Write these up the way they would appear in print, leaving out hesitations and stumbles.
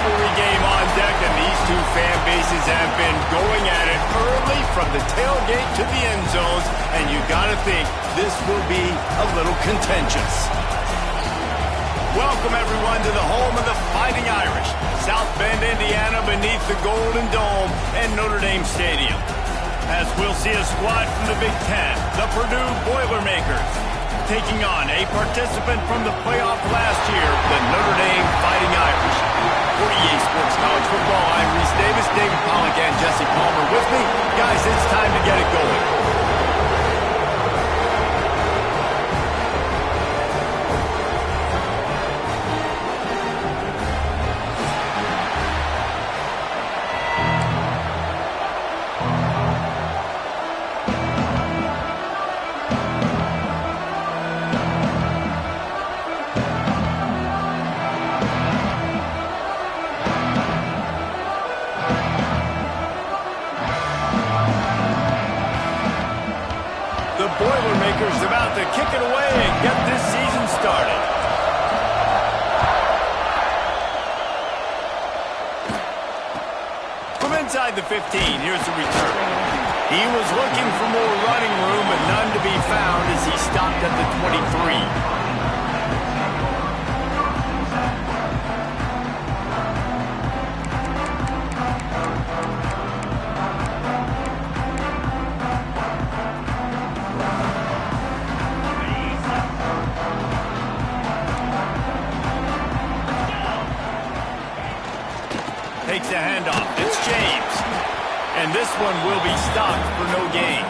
rivalry game on deck, and these two fan bases have been going at it early from the tailgate to the end zones, and you gotta think this will be a little contentious. Welcome, everyone, to the home of the Fighting Irish, South Bend, Indiana, beneath the Golden Dome and Notre Dame Stadium. As we'll see a squad from the Big Ten, the Purdue Boilermakers, taking on a participant from the playoff last year, the Notre Dame Fighting Irish. For EA Sports College Football, I'm Reese Davis, David Pollack, and Jesse Palmer with me. Guys, it's time to get it going. Boilermakers about to kick it away and get this season started. From inside the 15, here's the return. He was looking for more running room, but none to be found as he stopped at the 23. Takes a handoff. It's James. And this one will be stopped for no gain.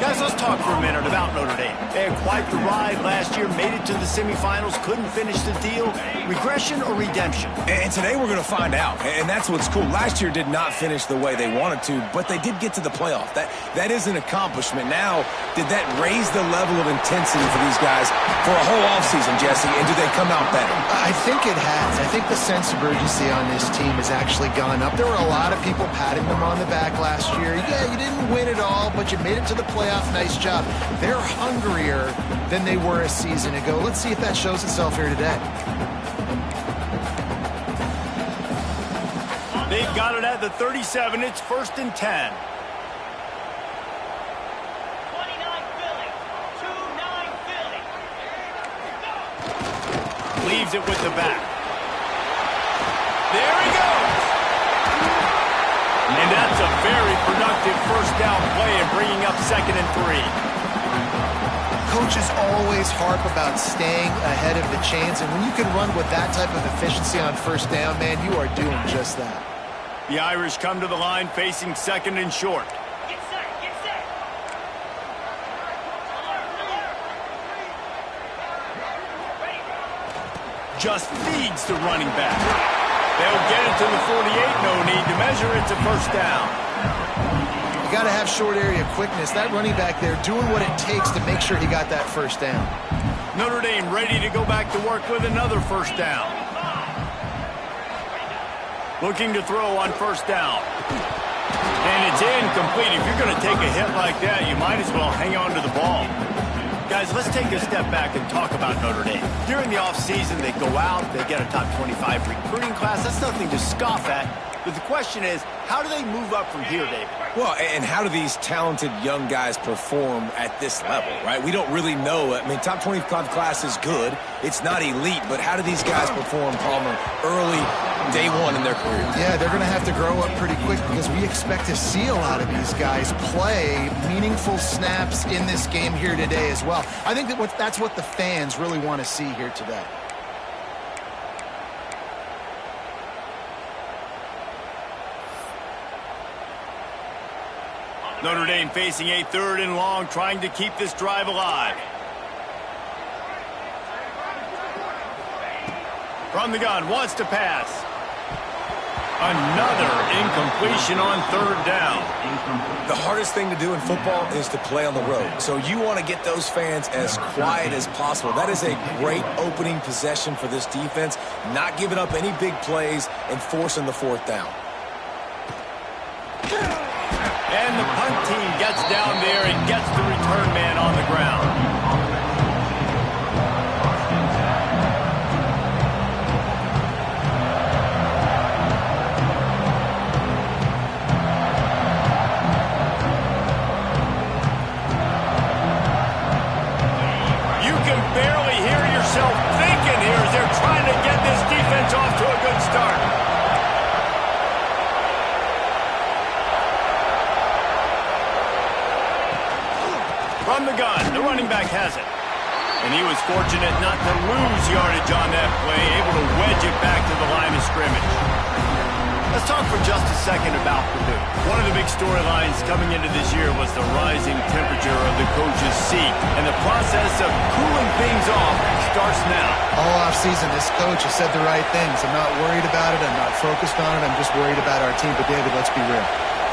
Guys, let's talk for a minute about Notre Dame. They had quite the ride last year, made it to the semifinals, couldn't finish the deal. Regression or redemption? And today we're going to find out. And that's what's cool. Last year did not finish the way they wanted to, but they did get to the playoff. That is an accomplishment. Now, did that raise the level of intensity for these guys for a whole offseason, Jesse? And do they come out better? I think it has. I think the sense of urgency on this team has actually gone up. There were a lot of people patting them on the back last year. Yeah, you didn't win it all, but you made it to the playoff. Nice job. They're hungrier than they were a season ago. Let's see if that shows itself here today. They've got it at the 37. It's 1st and 10. 29 Philly. 2-9 Philly. Leaves it with the back. There he goes. And that's a very productive first down play and bringing up 2nd and 3. Coaches always harp about staying ahead of the chains, and when you can run with that type of efficiency on first down, man, you are doing just that. The Irish come to the line facing 2nd and short. Get set. Get set. Just feeds the running back. They'll get it to the 48. No need to measure. It's a first down. You got to have short area quickness. That running back there doing what it takes to make sure he got that first down. Notre Dame ready to go back to work with another first down. Looking to throw on first down. And it's incomplete. If you're going to take a hit like that, you might as well hang on to the ball. Guys, let's take a step back and talk about Notre Dame. During the offseason, they go out, they get a top 25 recruiting class. That's nothing to scoff at. But the question is, how do they move up from here, David? Well, and how do these talented young guys perform at this level, right? We don't really know. I mean, top 25 class is good. It's not elite, but how do these guys perform, Palmer, early, day one in their career? Yeah, they're going to have to grow up pretty quick because we expect to see a lot of these guys play meaningful snaps in this game here today as well. I think that's what the fans really want to see here today. Notre Dame facing a 3rd and long, trying to keep this drive alive. From the gun, wants to pass. Another incompletion on 3rd down. The hardest thing to do in football is to play on the road. So you want to get those fans as quiet as possible. That is a great opening possession for this defense, not giving up any big plays and forcing the 4th down. And the punt team gets down there and gets the return man on the ground. From the gun, the running back has it. And he was fortunate not to lose yardage on that play, able to wedge it back to the line of scrimmage. Let's talk for just a second about Purdue. One of the big storylines coming into this year was the rising temperature of the coach's seat, and the process of cooling things off starts now. All offseason, this coach has said the right things. I'm not worried about it. I'm not focused on it. I'm just worried about our team. But, David, let's be real.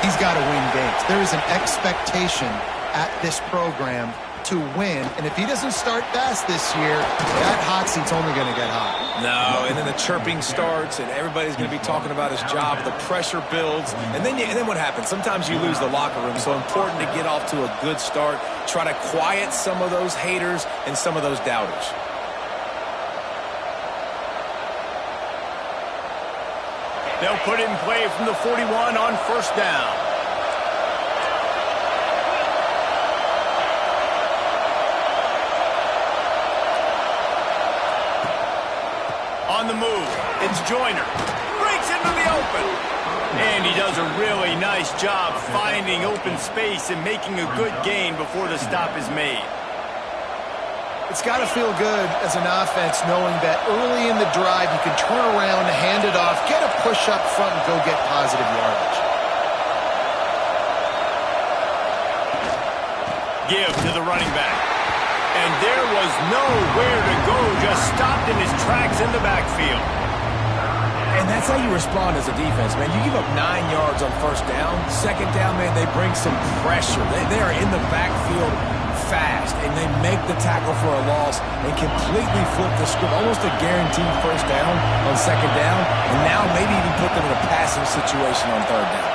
He's got to win games. There is an expectation at this program to win, and if he doesn't start fast this year, that hot seat's only going to get hot. No, and then the chirping starts, and everybody's going to be talking about his job. The pressure builds, and then what happens? Sometimes you lose the locker room, so important to get off to a good start. Try to quiet some of those haters and some of those doubters. They'll put it in play from the 41 on first down. On the move, it's Joyner. Breaks into the open. And he does a really nice job finding open space and making a good gain before the stop is made. It's got to feel good as an offense knowing that early in the drive you can turn around, hand it off, get a push up front, and go get positive yardage. Give to the running back. And there was nowhere to go, just stopped in his tracks in the backfield. And that's how you respond as a defense, man. You give up 9 yards on first down. Second down, man, they bring some pressure. They are in the backfield fast, and they make the tackle for a loss and completely flip the script. Almost a guaranteed first down on second down, and now maybe even put them in a passing situation on third down.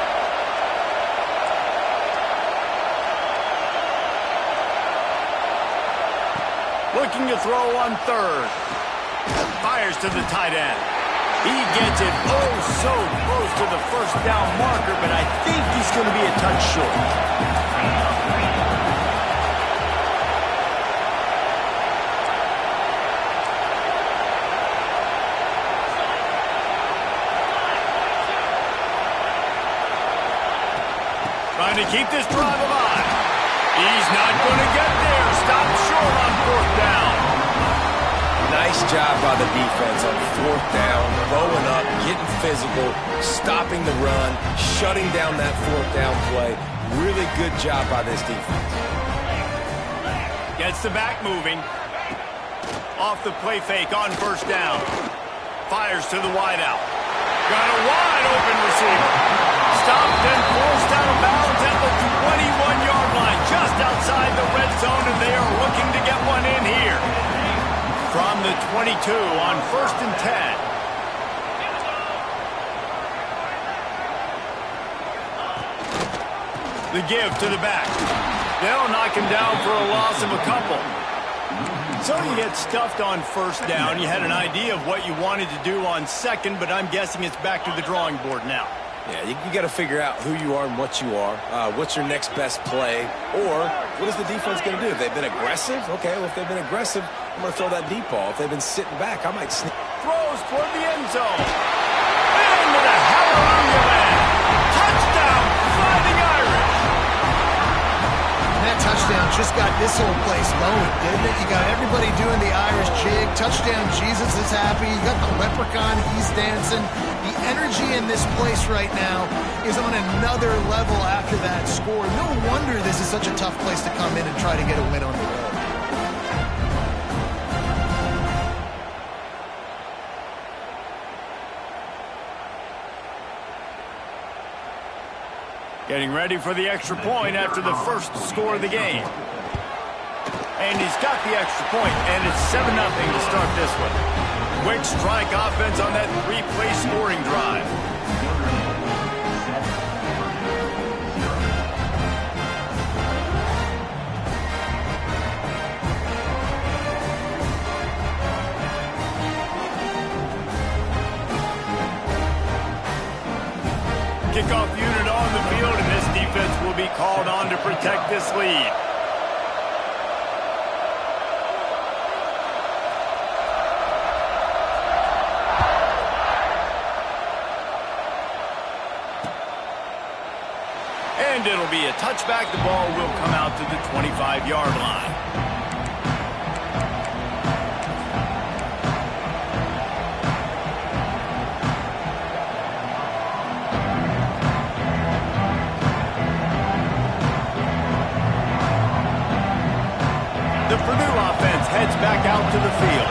Looking to throw on third. Fires to the tight end. He gets it oh so close to the first down marker, but I think he's going to be a touch short. Trying to keep this drive alive. He's not going to get there. Stopped short on fourth down. Nice job by the defense on fourth down, blowing up, getting physical, stopping the run, shutting down that fourth down play. Really good job by this defense. Gets the back moving. Off the play fake on first down. Fires to the wideout. Got a wide open receiver. Stopped and forced out of bounds at the 21-yard line, just outside the red zone, and they are looking to get one in here. From the 22 on first and 10. The give to the back. They'll knock him down for a loss of a couple. So you get stuffed on first down. You had an idea of what you wanted to do on second, but I'm guessing it's back to the drawing board now. Yeah, you got to figure out who you are and what you are. What's your next best play? Or what is the defense going to do? If they've been aggressive, okay, well, if they've been aggressive, I'm going to throw that deep ball. If they've been sitting back, I might sneak. Throws toward the end zone. Into the hallelujah land. Touchdown, Fighting Irish. And that touchdown just got this whole place going, didn't it? You got everybody doing the Irish jig. Touchdown, Jesus is happy. You got the leprechaun, he's dancing. The energy in this place right now is on another level after that score. No wonder this is such a tough place to come in and try to get a win on the road. Getting ready for the extra point after the first score of the game. And he's got the extra point, and it's 7-0 to start this one. Quick strike offense on that 3-play scoring drive. Kickoff unit on the field, and this defense will be called on to protect this lead. And And it'll be a touchback. The ball will come out to the 25-yard line. The Purdue offense heads back out to the field.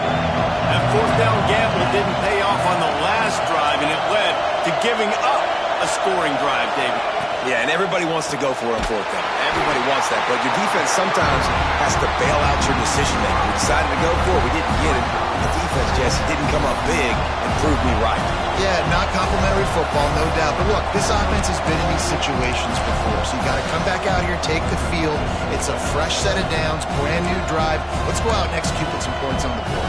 That fourth down gamble didn't pay off on the last drive, and it led to giving up a scoring drive, David. Yeah, and everybody wants to go for it on fourth down. Everybody wants that, but your defense sometimes has to bail out your decision-making. We decided to go for it. We didn't get it. The defense, Jesse, didn't come up big and prove me right. Yeah, not complimentary football, no doubt. But look, this offense has been in these situations before, so you got to come back out here, take the field. It's a fresh set of downs, brand new drive. Let's go out and execute with some points on the board.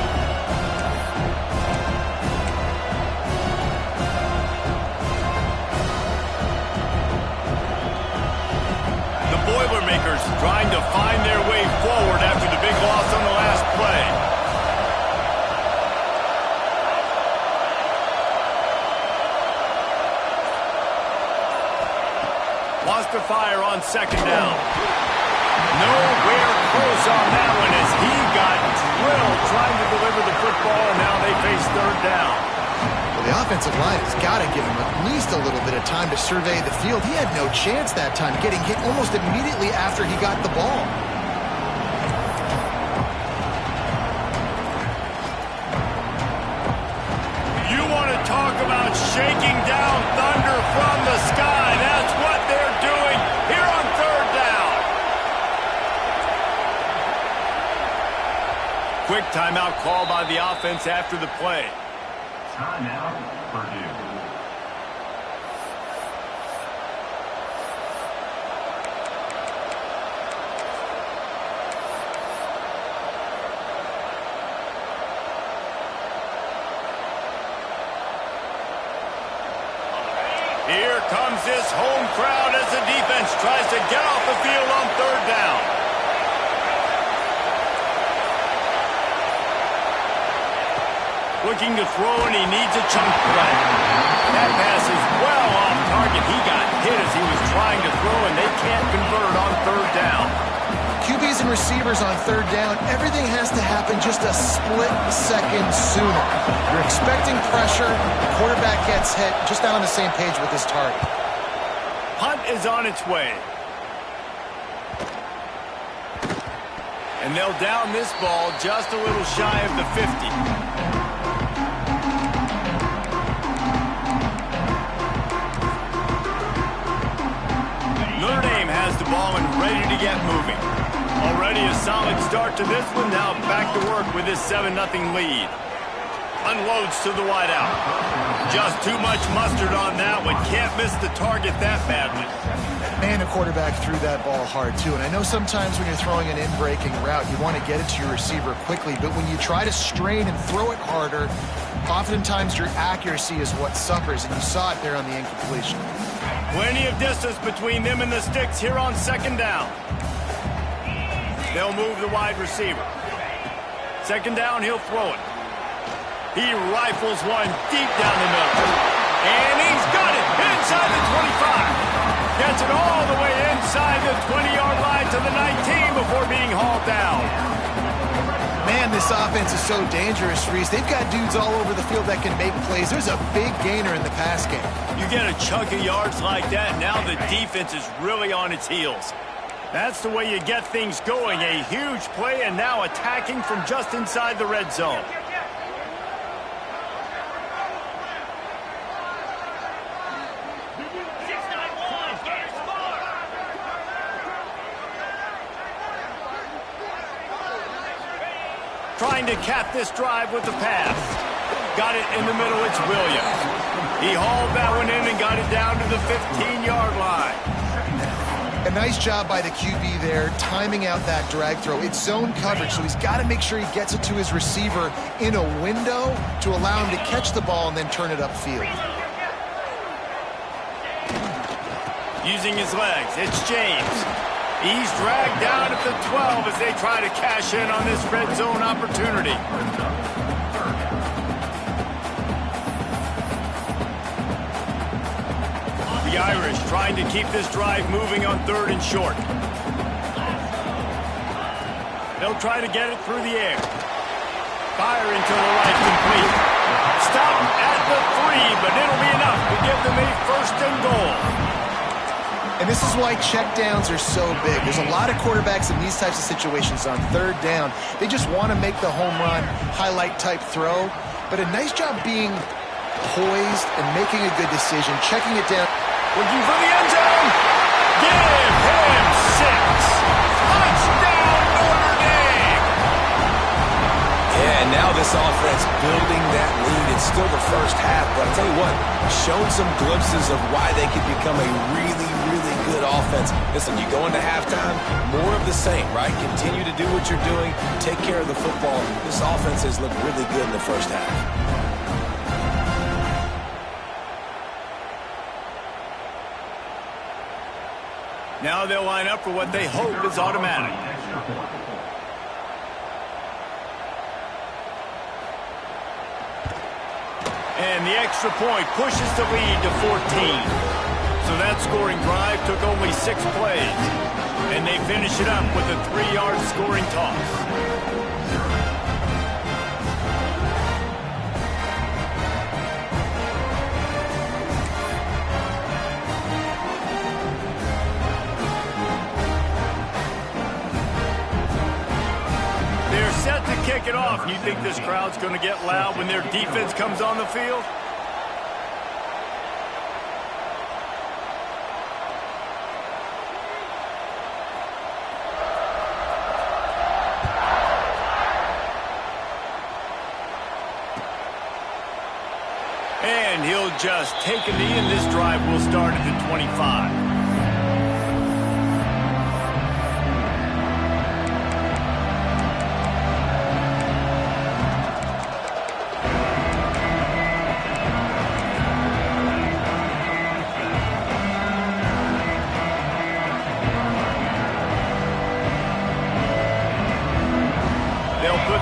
The Boilermakers trying to find their way forward after the big loss on the last play. Wants to fire on second down. Nowhere close on that one as he got drilled trying to deliver the football, and now they face third down. Well, the offensive line has got to give him at least a little bit of time to survey the field. He had no chance that time, getting hit almost immediately after he got the ball. You want to talk about shaking down thunder from the sky. That's what they're doing here on third down. Quick timeout call by the offense after the play. Timeout, Purdue. Here comes this home crowd as the defense tries to get off the field on third down. Looking to throw, and he needs a chunk play. That pass is well off target. He got hit as he was trying to throw, and they can't convert on third down. QBs and receivers on third down, everything has to happen just a split second sooner. You're expecting pressure, the quarterback gets hit, just not on the same page with his target. Punt is on its way. And they'll down this ball just a little shy of the 50. Notre Dame has the ball and ready to get moving. Already a solid start to this one. Now back to work with this 7-0 lead. Unloads to the wideout. Just too much mustard on that one. Can't miss the target that badly. Man, the quarterback threw that ball hard, too. And I know sometimes when you're throwing an in-breaking route, you want to get it to your receiver quickly. But when you try to strain and throw it harder, oftentimes your accuracy is what suffers. And you saw it there on the incompletion. Plenty of distance between them and the sticks here on second down. They'll move the wide receiver. Second down, he'll throw it. He rifles one deep down the middle. And he's got it inside the 25. Gets it all the way inside the 20-yard line to the 19 before being hauled down. Man, this offense is so dangerous, Reese. They've got dudes all over the field that can make plays. There's a big gainer in the pass game. You get a chunk of yards like that, now the defense is really on its heels. That's the way you get things going. A huge play, and now attacking from just inside the red zone. Trying to cap this drive with the pass. Got it in the middle, it's Williams. He hauled that one in and got it down to the 15-yard line. A nice job by the QB there, timing out that drag throw. It's zone coverage, so he's got to make sure he gets it to his receiver in a window to allow him to catch the ball and then turn it upfield. Using his legs, it's James. He's dragged down at the 12 as they try to cash in on this red zone opportunity. The Irish trying to keep this drive moving on 3rd and short. They'll try to get it through the air. Fire into the right, complete. Stop at the 3, but it'll be enough to give them a 1st and goal. And this is why checkdowns are so big. There's a lot of quarterbacks in these types of situations on 3rd down. They just want to make the home run, highlight type throw. But a nice job being poised and making a good decision, checking it down. Looking for the end zone. Give him 6. Touchdown, Notre Dame. Yeah, and now this offense building that lead. It's still the first half, but I'll tell you what, shown some glimpses of why they could become a really, really good offense. Listen, you go into halftime, more of the same, right? Continue to do what you're doing, take care of the football. This offense has looked really good in the first half. Now they'll line up for what they hope is automatic. And the extra point pushes the lead to 14. So that scoring drive took only 6 plays. And they finish it up with a 3-yard scoring toss. Set to kick it off. You think this crowd's going to get loud when their defense comes on the field? And he'll just take a knee, and this drive will start at the 25.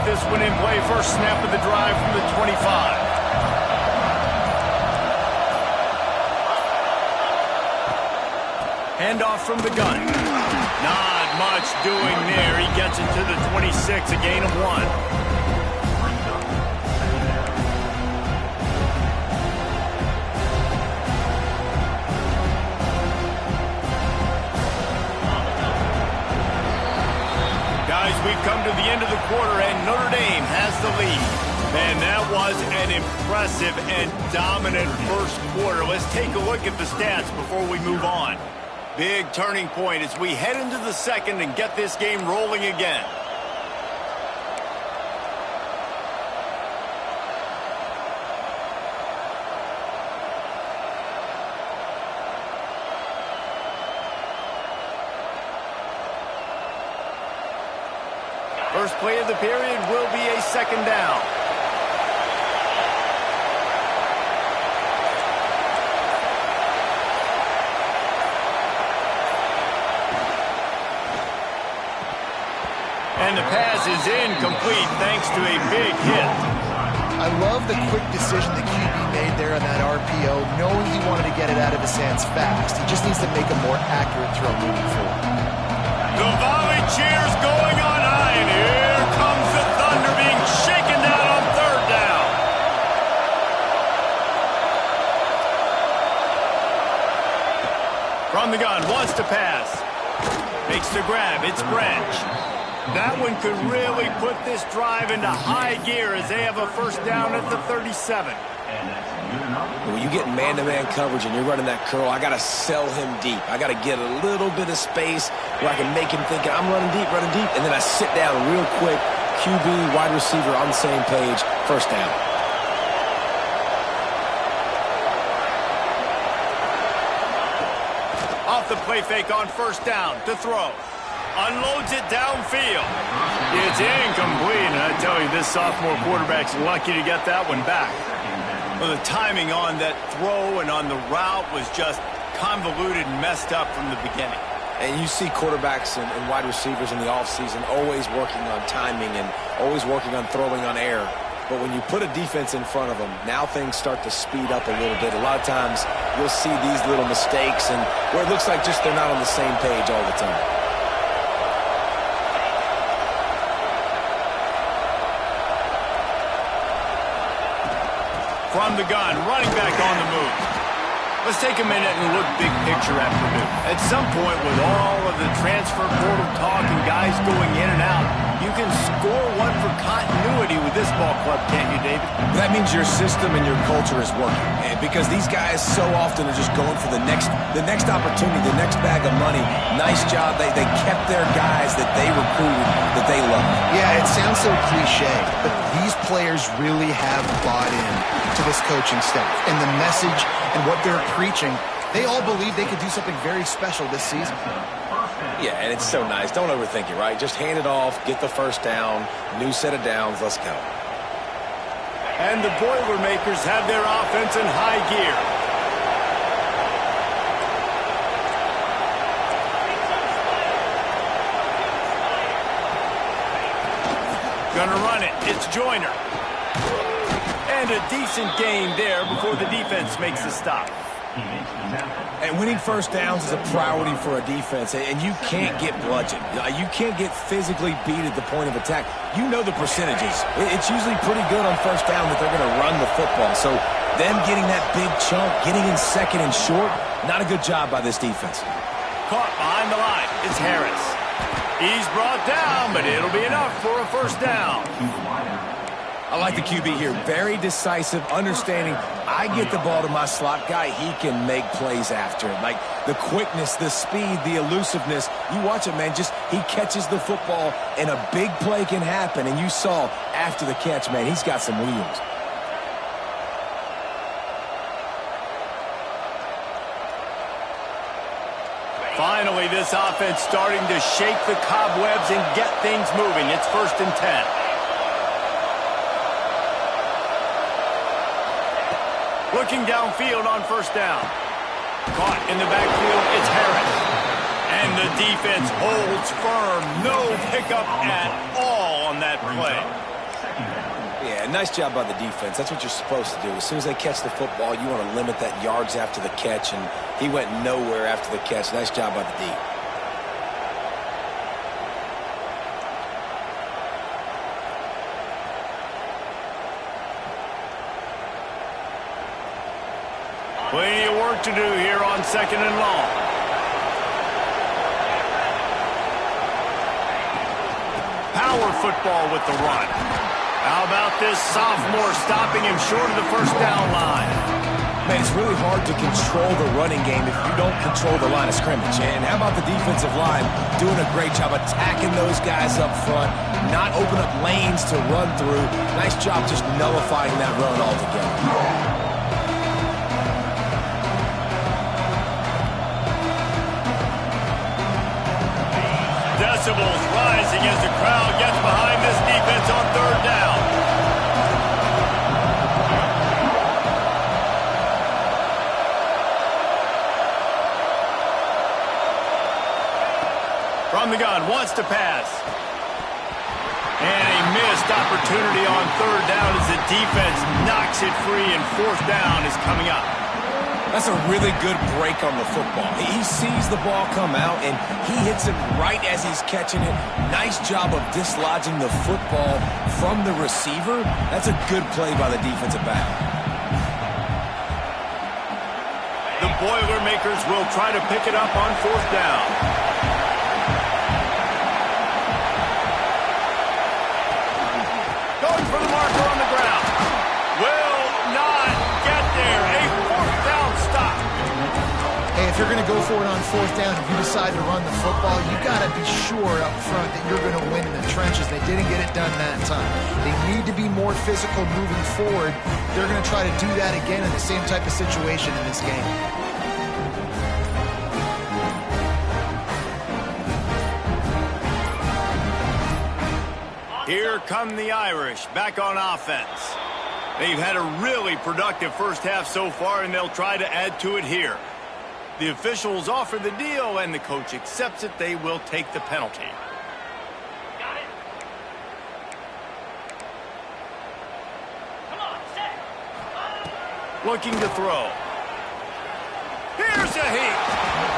This one in play, first snap of the drive from the 25. Handoff from the gun. Not much doing there. He gets it to the 26, a gain of 1. We've come to the end of the quarter, and Notre Dame has the lead. And that was an impressive and dominant first quarter. Let's take a look at the stats before we move on. Big turning point as we head into the second and get this game rolling again. First play of the period will be a 2nd down. And the pass is incomplete thanks to a big hit. I love the quick decision the QB made there on that RPO, knowing he wanted to get it out of his hands fast. He just needs to make a more accurate throw moving forward. The volley cheers going on high, and here comes the Thunder being shaken down on 3rd down. From the gun, wants to pass. Makes the grab, it's Branch. That one could really put this drive into high gear as they have a 1st down at the 37. When you get man-to-man coverage and you're running that curl, I got to sell him deep. I got to get a little bit of space where I can make him think I'm running deep, and then I sit down real quick. QB, wide receiver on the same page, 1st down. Off the play fake on 1st down to throw. Unloads it downfield. It's incomplete, and I tell you, this sophomore quarterback's lucky to get that one back. Well, the timing on that throw and on the route was just convoluted and messed up from the beginning. And you see quarterbacks and wide receivers in the offseason always working on timing and always working on throwing on air. But when you put a defense in front of them, now things start to speed up a little bit. A lot of times you'll see these little mistakes and where it looks like just they're not on the same page all the time. From the gun, running back on the move. Let's take a minute and look big picture at Purdue. At some point, with all of the transfer portal talk and guys going in and out, you can score one for continuity with this ball club, can't you, David? That means your system and your culture is working. And because these guys so often are just going for the next opportunity, the next bag of money. Nice job. They kept their guys that they recruited, that they love. Yeah, it sounds so cliche, but these players really have bought in to this coaching staff and the message and what they're preaching. They all believe they could do something very special this season. Yeah, and it's so nice. Don't overthink it, right? Just hand it off, get the first down, new set of downs, let's go. And the Boilermakers have their offense in high gear. Gonna run it. It's Joyner. And a decent gain there before the defense makes the stop. And winning first downs is a priority for a defense, and you can't get bludgeoned. You can't get physically beat at the point of attack. You know the percentages. It's usually pretty good on first down that they're going to run the football. So them getting that big chunk, getting in second and short, not a good job by this defense. Caught behind the line. It's Harris. He's brought down, but it'll be enough for a first down. I like the QB here. Very decisive, understanding I get the ball to my slot guy, he can make plays after it. Like the quickness, the speed, the elusiveness. You watch it, man, just he catches the football and a big play can happen. And you saw after the catch, man, he's got some wheels. Finally, this offense starting to shake the cobwebs and get things moving. It's 1st and 10. Looking downfield on first down. Caught in the backfield, it's Harris. And the defense holds firm. No pickup at all on that play. Yeah, nice job by the defense. That's what you're supposed to do. As soon as they catch the football, you want to limit that yards after the catch, and he went nowhere after the catch. Nice job by the D. Plenty of work to do here on 2nd and long. Power football with the run. How about this sophomore stopping him short of the first down line? Man, it's really hard to control the running game if you don't control the line of scrimmage. And how about the defensive line doing a great job attacking those guys up front, not open up lanes to run through. Nice job just nullifying that run altogether. Decibels rising as the crowd gets behind this defense on 3rd down. From the gun, wants to pass. And a missed opportunity on 3rd down as the defense knocks it free and 4th down is coming up. That's a really good break on the football. He sees the ball come out, and he hits it right as he's catching it. Nice job of dislodging the football from the receiver. That's a good play by the defensive back. The Boilermakers will try to pick it up on 4th down. Going for the marker on the ground. Will not get there. A 4th down stop. Hey, if you're going to go for it on 4th down, if you decide to run the football, you got to be sure up front that you're going to win in the trenches. They didn't get it done that time. They need to be more physical moving forward. They're going to try to do that again in the same type of situation in this game. Here come the Irish, back on offense. They've had a really productive first half so far, and they'll try to add to it here. The officials offer the deal, and the coach accepts it. They will take the penalty. Looking to throw. Here's a heat.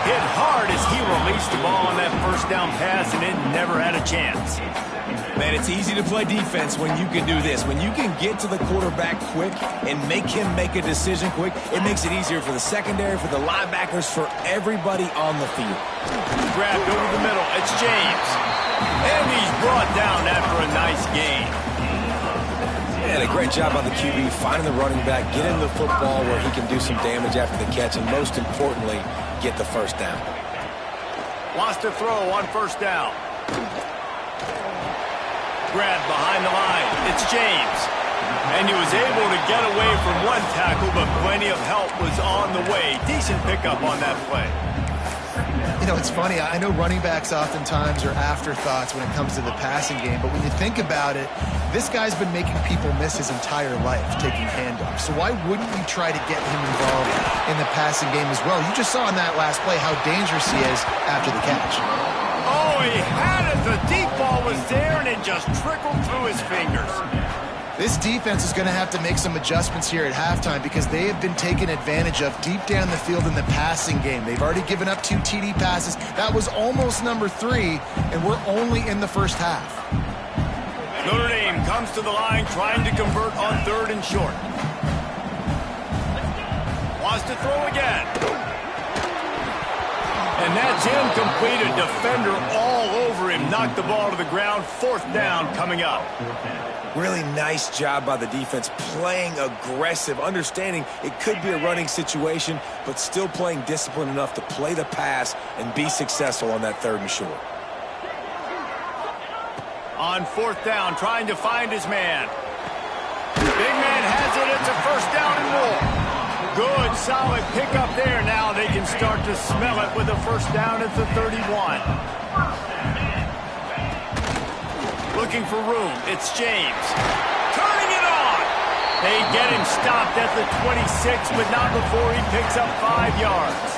Hit hard as he released the ball on that first down pass, and it never had a chance. Man, it's easy to play defense when you can do this. When you can get to the quarterback quick and make him make a decision quick, it makes it easier for the secondary, for the linebackers, for everybody on the field. Grabbed over the middle. It's James. And he's brought down after a nice gain. Yeah, a great job by the QB finding the running back, getting the football where he can do some damage after the catch, and most importantly, get the first down. Wants to throw on first down. Grabbed behind the line. It's James. And he was able to get away from one tackle, but plenty of help was on the way. Decent pickup on that play. You know, it's funny. I know running backs oftentimes are afterthoughts when it comes to the passing game, but when you think about it, this guy's been making people miss his entire life taking handoffs. So why wouldn't you try to get him involved in the passing game as well? You just saw in that last play how dangerous he is after the catch. Oh, he had it. The deep ball was there, and it just trickled through his fingers. This defense is going to have to make some adjustments here at halftime because they have been taken advantage of deep down the field in the passing game. They've already given up 2 TD passes. That was almost number 3, and we're only in the first half. Notre Dame comes to the line trying to convert on 3rd and short. Wants to throw again. And that's incomplete. A defender all over him. Knocked the ball to the ground. 4th down coming up. Really nice job by the defense, playing aggressive, understanding it could be a running situation, but still playing disciplined enough to play the pass and be successful on that 3rd and short. On 4th down, trying to find his man. Big man has it. It's a first down and more. Good, solid pickup there. Now they can start to smell it with a first down at the 31. Looking for room. It's James. Turning it on. They get him stopped at the 26, but not before he picks up 5 yards.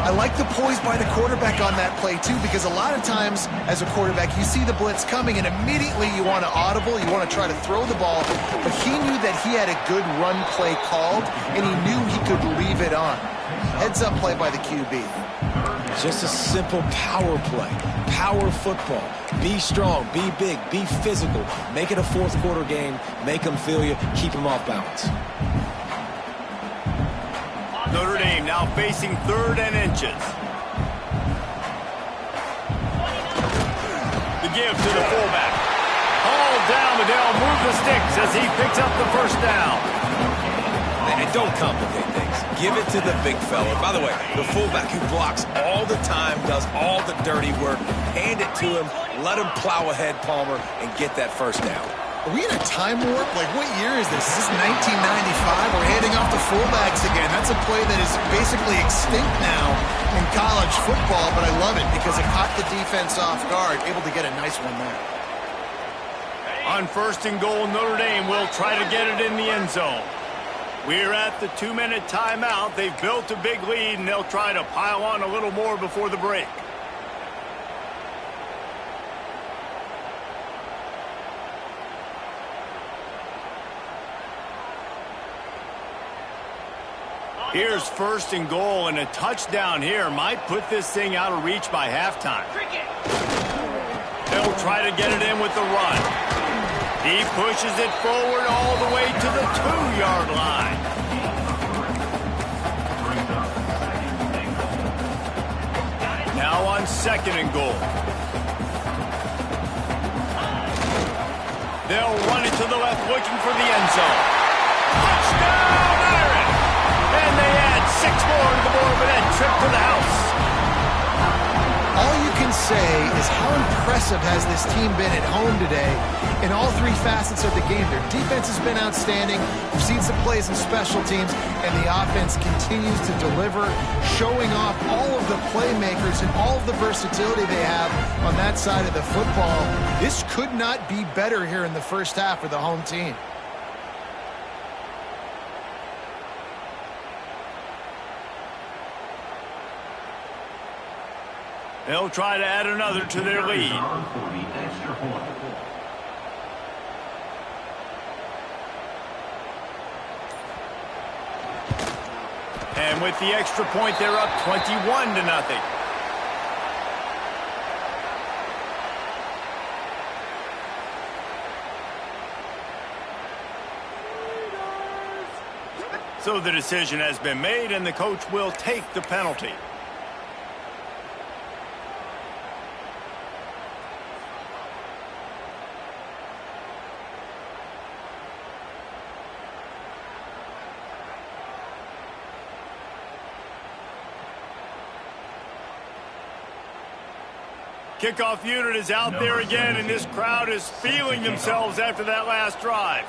I like the poise by the quarterback on that play, too, because a lot of times as a quarterback, you see the blitz coming, and immediately you want to audible, you want to try to throw the ball, but he knew that he had a good run play called, and he knew he could leave it on. Heads-up play by the QB. Just a simple power play, power football. Be strong, be big, be physical. Make it a 4th quarter game, make them feel you, keep them off balance. Notre Dame now facing 3rd and inches. The give to the fullback. Hauled down, but they'll move the sticks as he picks up the first down. And don't complicate things. Give it to the big fella. By the way, the fullback who blocks all the time, does all the dirty work. Hand it to him, let him plow ahead, Palmer, and get that first down. Are we in a time warp? Like, what year is this? Is this 1995? We're handing off to fullbacks again. That's a play that is basically extinct now in college football, but I love it because it caught the defense off guard, able to get a nice one there. On 1st and goal, Notre Dame will try to get it in the end zone. We're at the 2-minute timeout. They've built a big lead, and they'll try to pile on a little more before the break. Here's 1st and goal, and a touchdown here might put this thing out of reach by halftime. They'll try to get it in with the run. He pushes it forward all the way to the 2-yard line. Now on 2nd and goal. They'll run it to the left, looking for the end zone. Touchdown, Irish! And they add 6 more to the board with that trip to the house. All you can say is how impressive has this team been at home today in all 3 facets of the game. Their defense has been outstanding. We've seen some plays in special teams, and the offense continues to deliver, showing off all of the playmakers and all of the versatility they have on that side of the football. This could not be better here in the first half for the home team. They'll try to add another to their lead. And with the extra point, they're up 21-0. So the decision has been made, and the coach will take the penalty. Kickoff unit is out there again, and this crowd is feeling themselves after that last drive.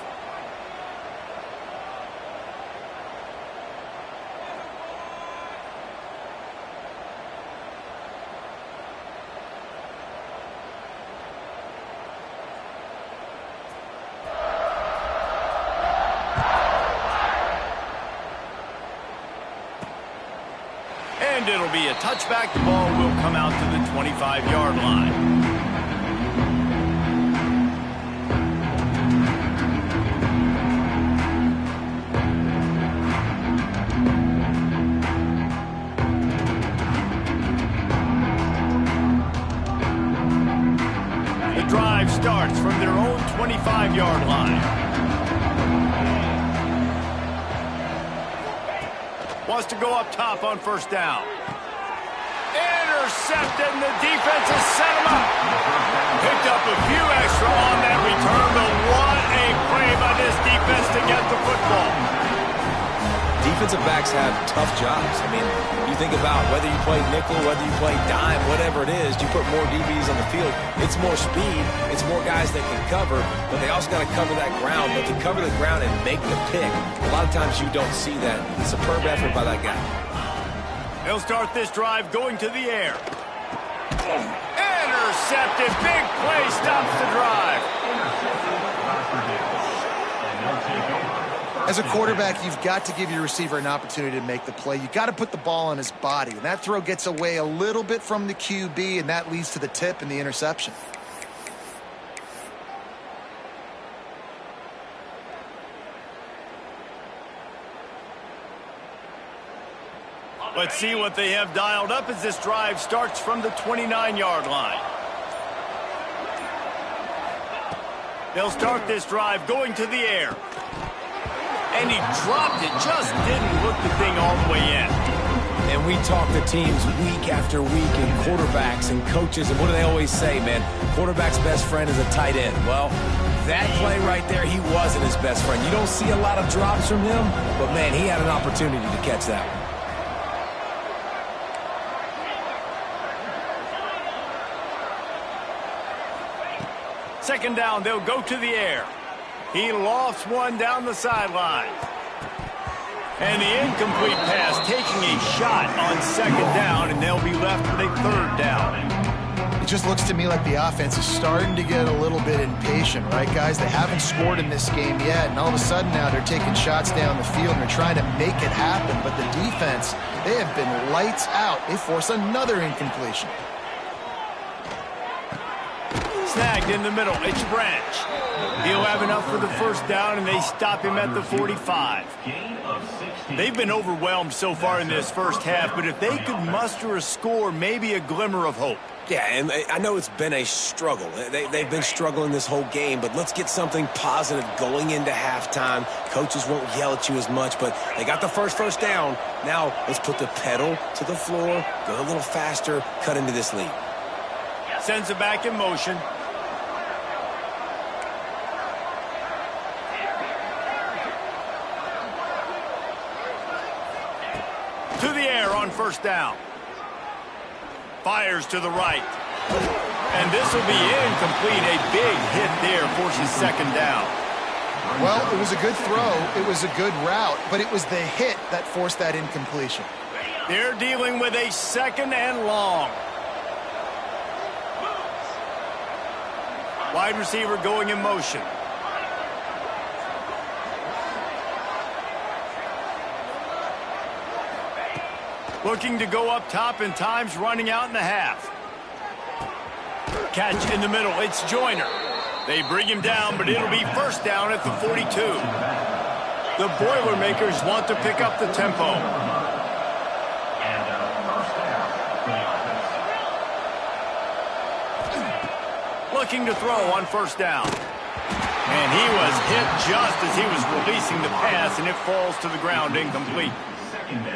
And it'll be a touchback. The ball will come out to the 25-yard line. The drive starts from their own 25-yard line. Wants to go up top on first down. Intercepted, and the defense has set him up. Picked up a few extra on that return, but what a play by this defense to get the football. Defensive backs have tough jobs. I mean, you think about whether you play nickel, whether you play dime, whatever it is, you put more DBs on the field. It's more speed. It's more guys that can cover, but they also got to cover that ground. But to cover the ground and make the pick, a lot of times you don't see that. Superb effort by that guy. They'll start this drive going to the air. Intercepted. Big play stops the drive. As a quarterback, you've got to give your receiver an opportunity to make the play. You've got to put the ball on his body. And that throw gets away a little bit from the QB, and that leads to the tip and the interception. Let's see what they have dialed up as this drive starts from the 29-yard line. They'll start this drive going to the air. And he dropped it, just didn't look the thing all the way in. And we talk to teams week after week and quarterbacks and coaches, and what do they always say, man? Quarterback's best friend is a tight end. Well, that play right there, he wasn't his best friend. You don't see a lot of drops from him, but, man, he had an opportunity to catch that one. Second down, they'll go to the air. He lofts one down the sideline. And the incomplete pass taking a shot on second down, and they'll be left with a third down. It just looks to me like the offense is starting to get a little bit impatient, right, guys? They haven't scored in this game yet, and all of a sudden now they're taking shots down the field and they're trying to make it happen. But the defense, they have been lights out. They force another incompletion. Snagged in the middle. It's Branch. He'll have enough for the first down, and they stop him at the 45. They've been overwhelmed so far in this first half, but if they could muster a score, maybe a glimmer of hope. Yeah, and I know it's been a struggle. They've been struggling this whole game, but let's get something positive going into halftime. Coaches won't yell at you as much, but they got the first down. Now let's put the pedal to the floor, go a little faster, cut into this lead. Sends it back in motion. To the air on first down. Fires to the right. And this will be incomplete. A big hit there forces second down. Well, it was a good throw. It was a good route, but it was the hit that forced that incompletion. They're dealing with a second and long. Wide receiver going in motion. Looking to go up top, and time's running out in the half. Catch in the middle. It's Joyner. They bring him down, but it'll be first down at the 42. The Boilermakers want to pick up the tempo. looking to throw on first down. And he was hit just as he was releasing the pass, and it falls to the ground incomplete.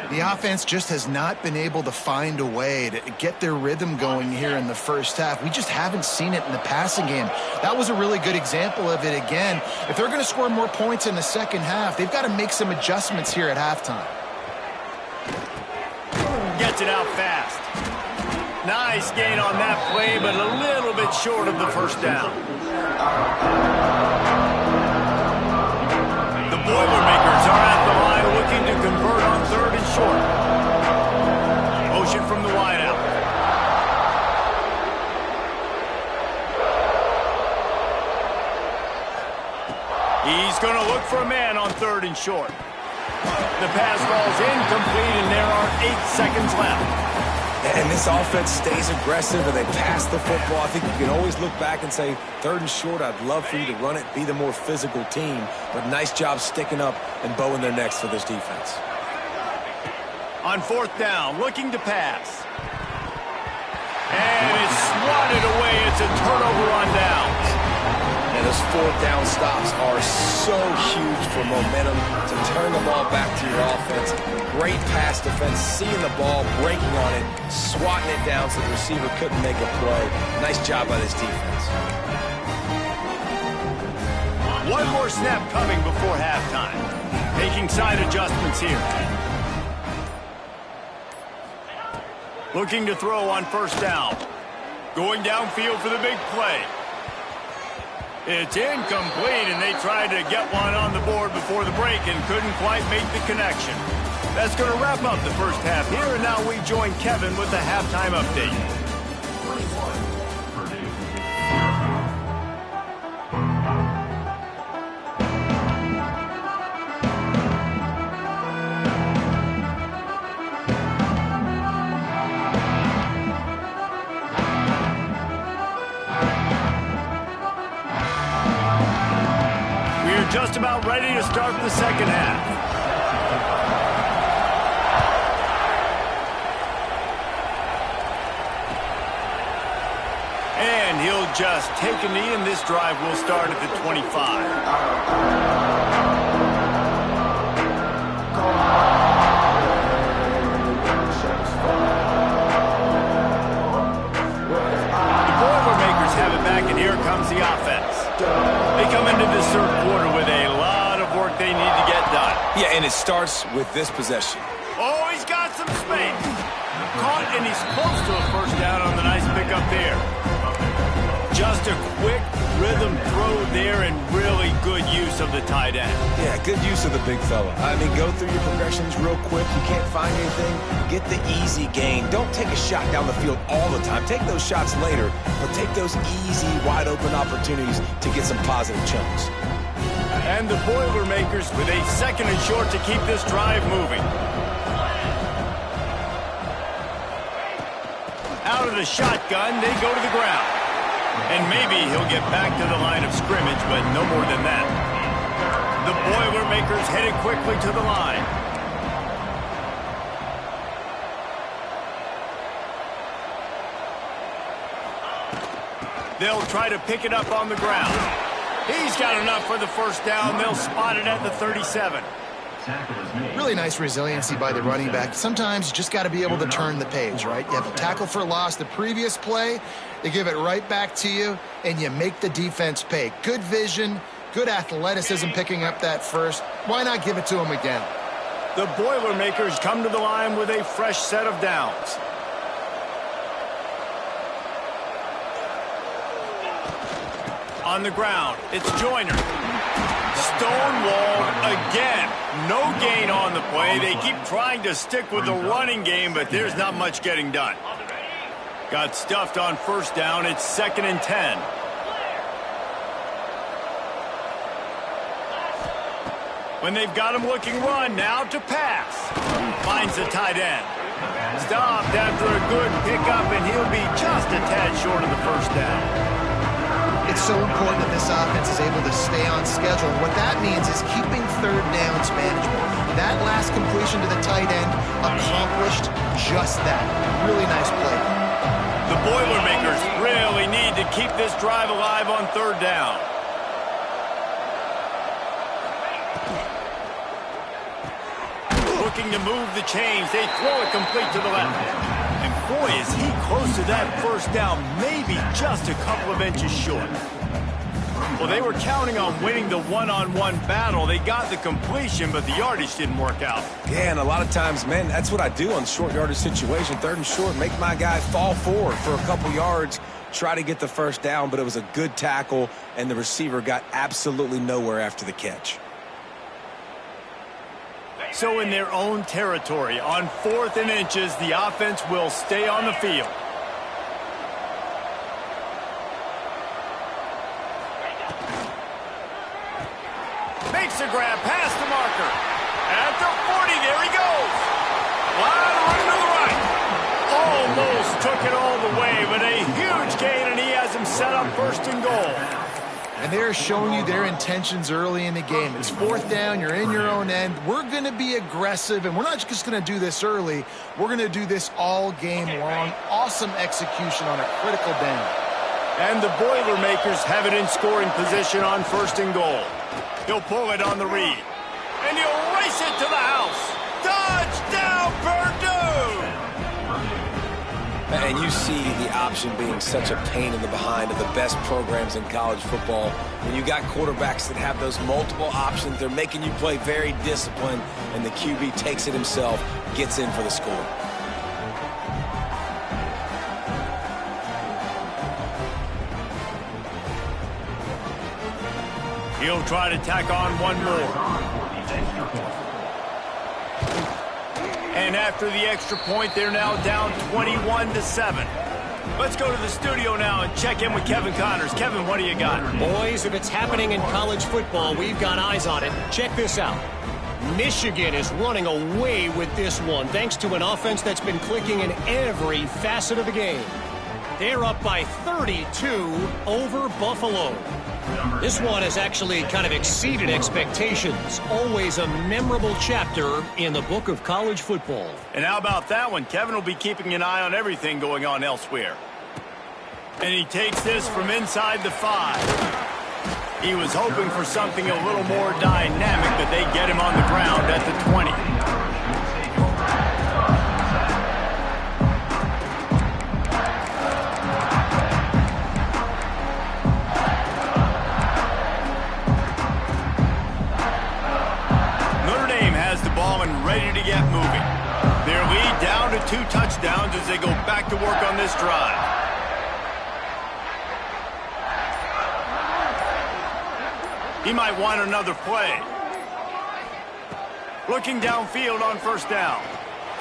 The offense just has not been able to find a way to get their rhythm going here in the first half. We just haven't seen it in the passing game. That was a really good example of it again. If they're going to score more points in the second half, they've got to make some adjustments here at halftime. Gets it out fast. Nice gain on that play, but a little bit short of the first down. The Boilermakers are at the line looking to convert on third and short. Motion from the wideout. He's going to look for a man on third and short. The pass falls incomplete, and there are 8 seconds left. And this offense stays aggressive and they pass the football. I think you can always look back and say, third and short, I'd love for you to run it, be the more physical team. But nice job sticking up and bowing their necks for this defense. On fourth down, looking to pass. And it's swatted away. It's a turnover on downs. And those fourth down stops are so huge for momentum to turn the ball back to your offense. Great pass defense, seeing the ball, breaking on it, swatting it down so the receiver couldn't make a play. Nice job by this defense. One more snap coming before halftime. Making side adjustments here. Looking to throw on first down. Going downfield for the big play. It's incomplete, and they tried to get one on the board before the break and couldn't quite make the connection. That's going to wrap up the first half here, and now we join Kevin with the halftime update. We're just about ready to start the second half. And he'll just take a knee, and this drive will start at the 25. The Boilermakers have it back, and here comes the offense. They come into this third quarter with a lot of work they need to get done. Yeah, and it starts with this possession. Oh, he's got some space. Caught, and he's close to a first down on the nice pickup there. Just a quick rhythm throw there and really good use of the tight end. Yeah, good use of the big fella. I mean, go through your progressions real quick. You can't find anything, get the easy gain. Don't take a shot down the field all the time. Take those shots later, but take those easy, wide-open opportunities to get some positive chunks. And the Boilermakers with a second and short to keep this drive moving. Out of the shotgun, they go to the ground. And maybe he'll get back to the line of scrimmage, but no more than that. The Boilermakers headed quickly to the line. They'll try to pick it up on the ground. He's got enough for the first down. They'll spot it at the 37. Really nice resiliency by the running back. Sometimes you just got to be able to turn the page, right? You have a tackle for loss the previous play, they give it right back to you, and you make the defense pay. Good vision, good athleticism picking up that first. Why not give it to him again? The Boilermakers come to the line with a fresh set of downs. On the ground, it's Joyner. Stonewalled again. No gain on the play. They keep trying to stick with the running game, but there's not much getting done. Got stuffed on first down. It's 2nd and 10. When they've got him looking run, now to pass. Finds the tight end. Stopped after a good pickup, and he'll be just a tad short of the first down. It's so important that this offense is able to stay on schedule. And what that means is keeping third downs manageable. That last completion to the tight end accomplished just that. Really nice play. The Boilermakers really need to keep this drive alive on third down. Looking to move the chains. They throw it complete to the left. And boy, is he close to that first down, maybe just a couple of inches short. Well, they were counting on winning the one-on-one battle. They got the completion, but the yardage didn't work out. Yeah, and a lot of times, man, that's what I do on short yardage situation. Third and short, make my guy fall forward for a couple yards, try to get the first down, but it was a good tackle, and the receiver got absolutely nowhere after the catch. So in their own territory, on 4th and inches, the offense will stay on the field. Makes a grab past the marker. At the 40, there he goes. Line run to the right. Almost took it all the way, but a huge gain, and he has him set up 1st and goal. And they're showing you their intentions early in the game. It's 4th down, you're in your own end. We're going to be aggressive, and we're not just going to do this early. We're going to do this all game long. Awesome execution on a critical down. And the Boilermakers have it in scoring position on 1st and goal. He'll pull it on the read. And he'll race it to the house. Touchdown, Purdue! And you see the option being such a pain in the behind of the best programs in college football. When you got quarterbacks that have those multiple options, they're making you play very disciplined, and the QB takes it himself, gets in for the score. He'll try to tack on one more. And after the extra point, they're now down 21-7. Let's go to the studio now and check in with Kevin Connors. Kevin, what do you got? Boys, if it's happening in college football, we've got eyes on it. Check this out. Michigan is running away with this one, thanks to an offense that's been clicking in every facet of the game. They're up by 32 over Buffalo. This one has actually kind of exceeded expectations. Always a memorable chapter in the book of college football. And how about that one? Kevin will be keeping an eye on everything going on elsewhere. And he takes this from inside the 5. He was hoping for something a little more dynamic, but they get him on the ground at the 20. Ready to get moving. Their lead down to 2 touchdowns as they go back to work on this drive. He might want another play. Looking downfield on 1st down.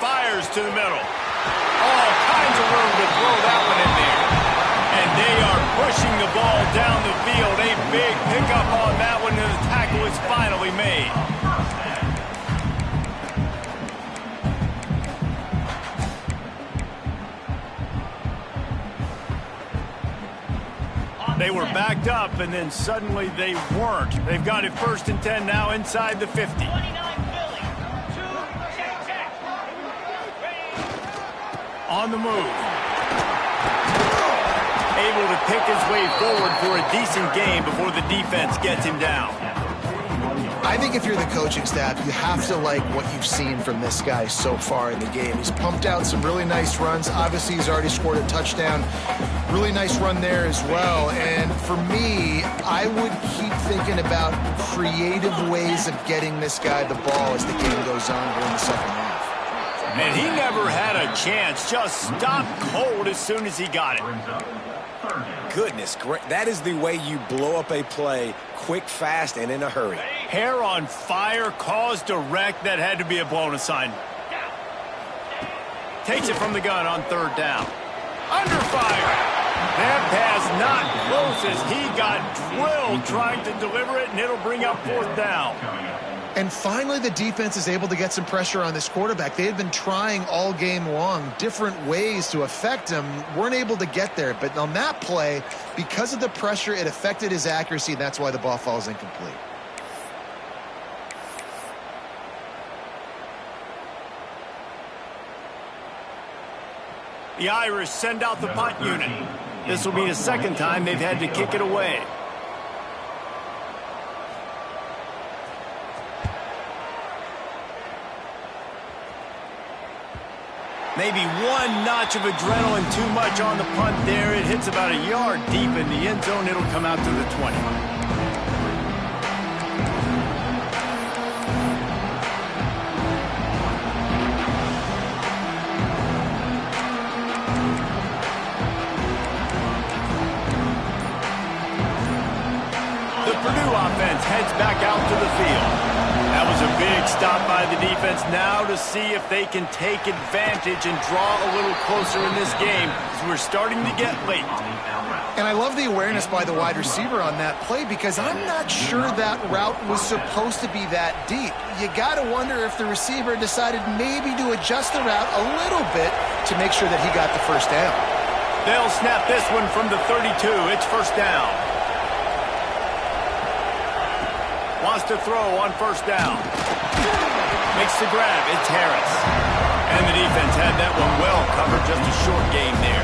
Fires to the middle. All kinds of room to throw that one in there. And they are pushing the ball down the field. A big pickup on that one, and the tackle is finally made. They were backed up, and then suddenly they weren't. They've got it 1st and 10 now inside the 50. 29 Philly. 2, check. On the move. Able to pick his way forward for a decent game before the defense gets him down. I think if you're the coaching staff, you have to like what you've seen from this guy so far in the game. He's pumped out some really nice runs. Obviously, he's already scored a touchdown. Really nice run there as well. And for me, I would keep thinking about creative ways of getting this guy the ball as the game goes on during the second half. And he never had a chance. Just stopped cold as soon as he got it. Goodness, great. That is the way you blow up a play, quick, fast, and in a hurry. Hair on fire, caused a wreck. That had to be a blown assignment. Takes it from the gun on 3rd down. Under fire. That pass not close as he got drilled trying to deliver it, and it'll bring up 4th down. And finally, the defense is able to get some pressure on this quarterback. They had been trying all game long different ways to affect him, weren't able to get there. But on that play, because of the pressure, it affected his accuracy, and that's why the ball falls incomplete. The Irish send out the punt unit. This will be the second time they've had to kick it away. Maybe one notch of adrenaline too much on the punt there. It hits about a yard deep in the end zone. It'll come out to the 20. The Purdue offense heads back out to the field. That was a big stop by the defense. Now to see if they can take advantage and draw a little closer in this game as we're starting to get late. And I love the awareness by the wide receiver on that play because I'm not sure that route was supposed to be that deep. You got to wonder if the receiver decided maybe to adjust the route a little bit to make sure that he got the first down. They'll snap this one from the 32. It's first down. Wants to throw on first down. Makes the grab. It's Harris. And the defense had that one well covered. Just a short game there.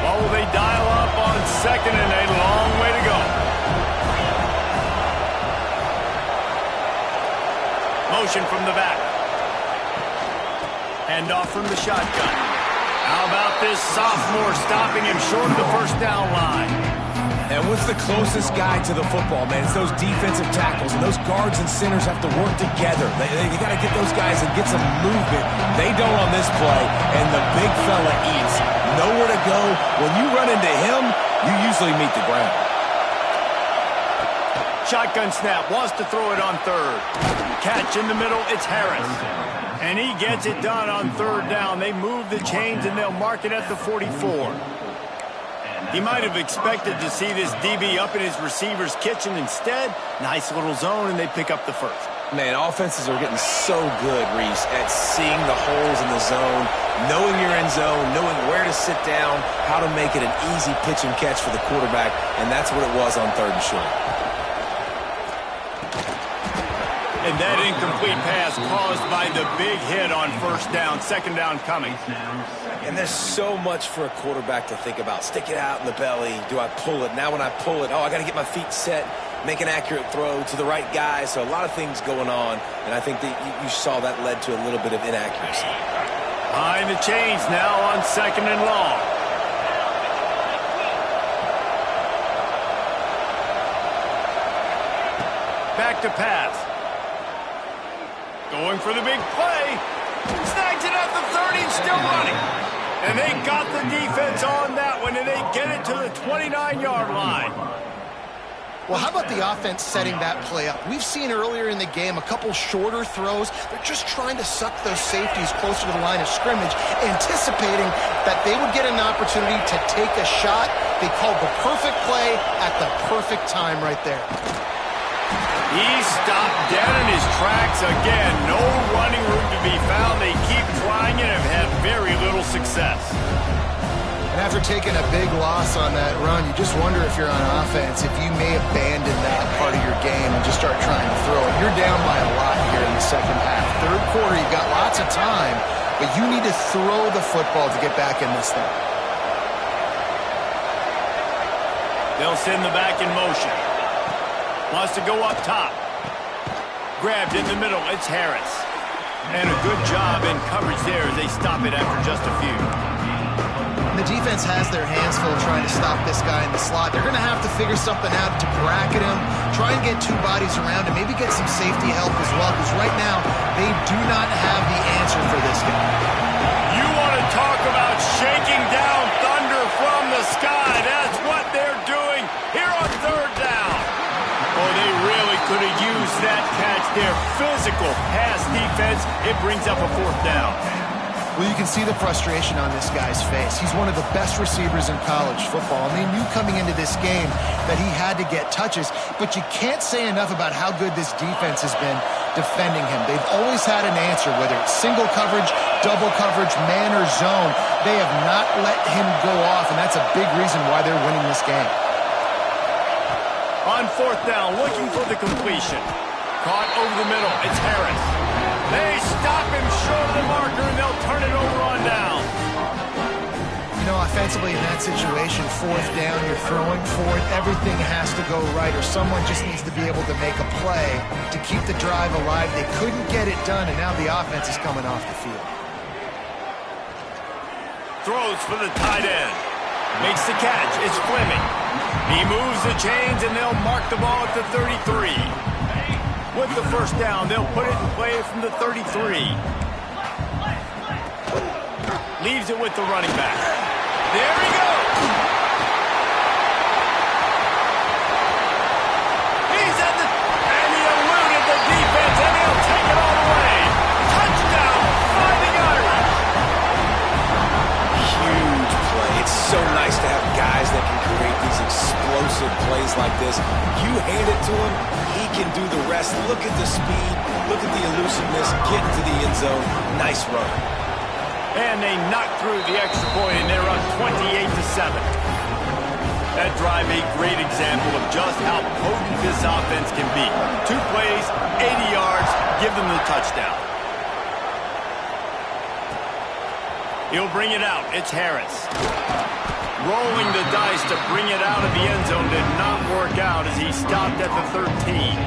What will they dial up on second and a long way to go? Motion from the back. Hand off from the shotgun. How about this sophomore stopping him short of the first down line? And what's the closest guy to the football, man? It's those defensive tackles, and those guards and centers have to work together. They got to get those guys and get some movement. They don't on this play, and the big fella eats. Nowhere to go. When you run into him, you usually meet the ground. Shotgun snap. Wants to throw it on third. Catch in the middle. It's Harris. And he gets it done on third down. They move the chains, and they'll mark it at the 44. He might have expected to see this DB up in his receiver's kitchen. Instead, nice little zone, and they pick up the first. Man, offenses are getting so good, Reese, at seeing the holes in the zone, knowing your end zone, knowing where to sit down, how to make it an easy pitch and catch for the quarterback, and that's what it was on third and short. And that incomplete pass caused by the big hit on first down. Second down coming. And there's so much for a quarterback to think about. Stick it out in the belly. Do I pull it? Now when I pull it, I got to get my feet set, make an accurate throw to the right guy. So a lot of things going on. And I think that you saw that led to a little bit of inaccuracy. Behind the chains now on second and long. Back to pass. Going for the big play. Snags it at the 30, still running. And they got the defense on that one, and they get it to the 29-yard line. Well, how about the offense setting that play up? We've seen earlier in the game a couple shorter throws. They're just trying to suck those safeties closer to the line of scrimmage, anticipating that they would get an opportunity to take a shot. They called the perfect play at the perfect time right there. He stopped dead in his tracks again. No running room to be found. They keep trying it and have had very little success. And after taking a big loss on that run, you just wonder if you're on offense, if you may abandon that part of your game and just start trying to throw it. You're down by a lot here in the second half. Third quarter, you've got lots of time, but you need to throw the football to get back in this thing. They'll send the back in motion. Wants to go up top. Grabbed in the middle. It's Harris. And a good job in coverage there as they stop it after just a few. The defense has their hands full trying to stop this guy in the slot. They're going to have to figure something out to bracket him, try and get two bodies around him, maybe get some safety help as well, because right now they do not have the answer for this guy. You want to talk about shaking down thunder from the sky. That's what they're doing here on third down. Oh, they really could have used that catch there. Physical pass defense. It brings up a fourth down. Well, you can see the frustration on this guy's face. He's one of the best receivers in college football, and they knew coming into this game that he had to get touches, but you can't say enough about how good this defense has been defending him. They've always had an answer, whether it's single coverage, double coverage, man or zone. They have not let him go off, and that's a big reason why they're winning this game. On 4th down, looking for the completion. Caught over the middle. It's Harris. They stop him short of the marker, and they'll turn it over on down. You know, offensively in that situation, 4th down, you're throwing for it. Everything has to go right, or someone just needs to be able to make a play to keep the drive alive. They couldn't get it done, and now the offense is coming off the field. Throws for the tight end. Makes the catch. It's Fleming. He moves the chains, and they'll mark the ball at the 33. With the 1st down, they'll put it in play from the 33. Leaves it with the running back. There he goes. He's at the... And he eluded the defense, and he'll take it all the way. Touchdown, Fighting Irish. Huge play. It's so nice to have guys that can create these explosive plays like this. You hand it to him, he can do the rest. Look at the speed. Look at the elusiveness. Get into the end zone. Nice run. And they knock through the extra point, and they're up 28-7. That drive a great example of just how potent this offense can be. 2 plays, 80 yards, give them the touchdown. He'll bring it out. It's Harris. Rolling the dice to bring it out of the end zone did not work out as he stopped at the 13.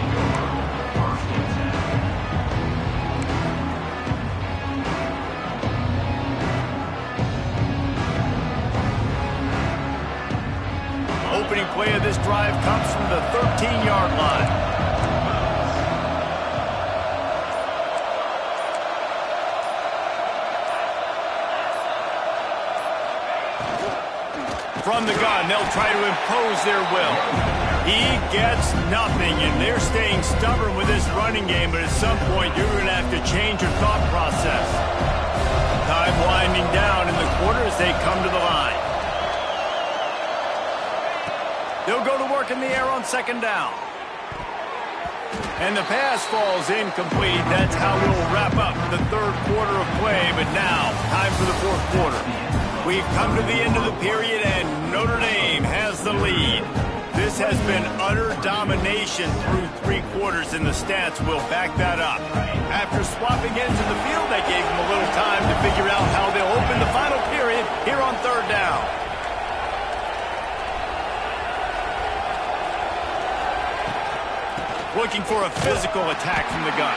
Opening play of this drive comes from the 13-yard line. From the gun, they'll try to impose their will. He gets nothing, and they're staying stubborn with this running game, but at some point, you're going to have to change your thought process. Time winding down in the quarter as they come to the line. They'll go to work in the air on 2nd down. And the pass falls incomplete. That's how we'll wrap up the 3rd quarter of play. But now, time for the 4th quarter. We've come to the end of the period, and Notre Dame has the lead. This has been utter domination through 3 quarters, and the stats will back that up. After swapping ends in the field, that gave them a little time to figure out how they'll open the final period here on 3rd down. Looking for a physical attack from the gun.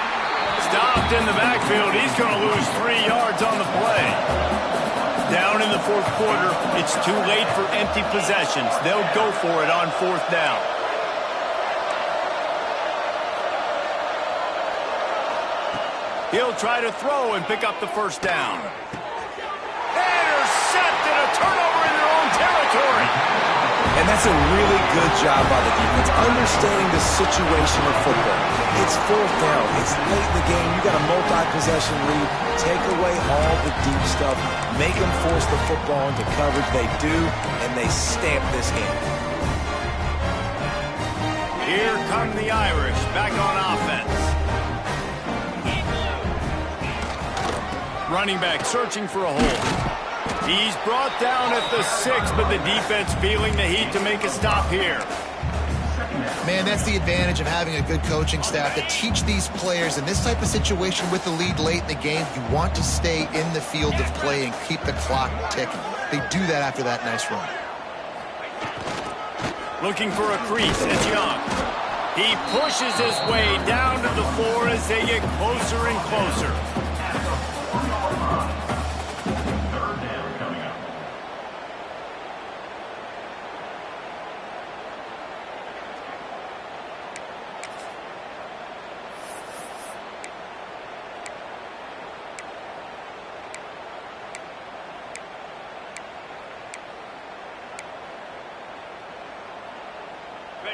Stopped in the backfield. He's going to lose 3 yards on the play. Down in the 4th quarter, it's too late for empty possessions. They'll go for it on 4th down. He'll try to throw and pick up the 1st down. Intercepted, a turnover in their own territory. And that's a really good job by the defense, understanding the situation of football. It's 4th down. It's late in the game. You got a multi-possession lead. Take away all the deep stuff. Make them force the football into coverage. They do, and they stamp this game. Here come the Irish back on offense. Running back searching for a hole. He's brought down at the 6, but the defense feeling the heat to make a stop here. Man, that's the advantage of having a good coaching staff to teach these players in this type of situation with the lead late in the game. You want to stay in the field of play and keep the clock ticking. They do that after that nice run. Looking for a crease, it's Young. He pushes his way down to the floor as they get closer and closer.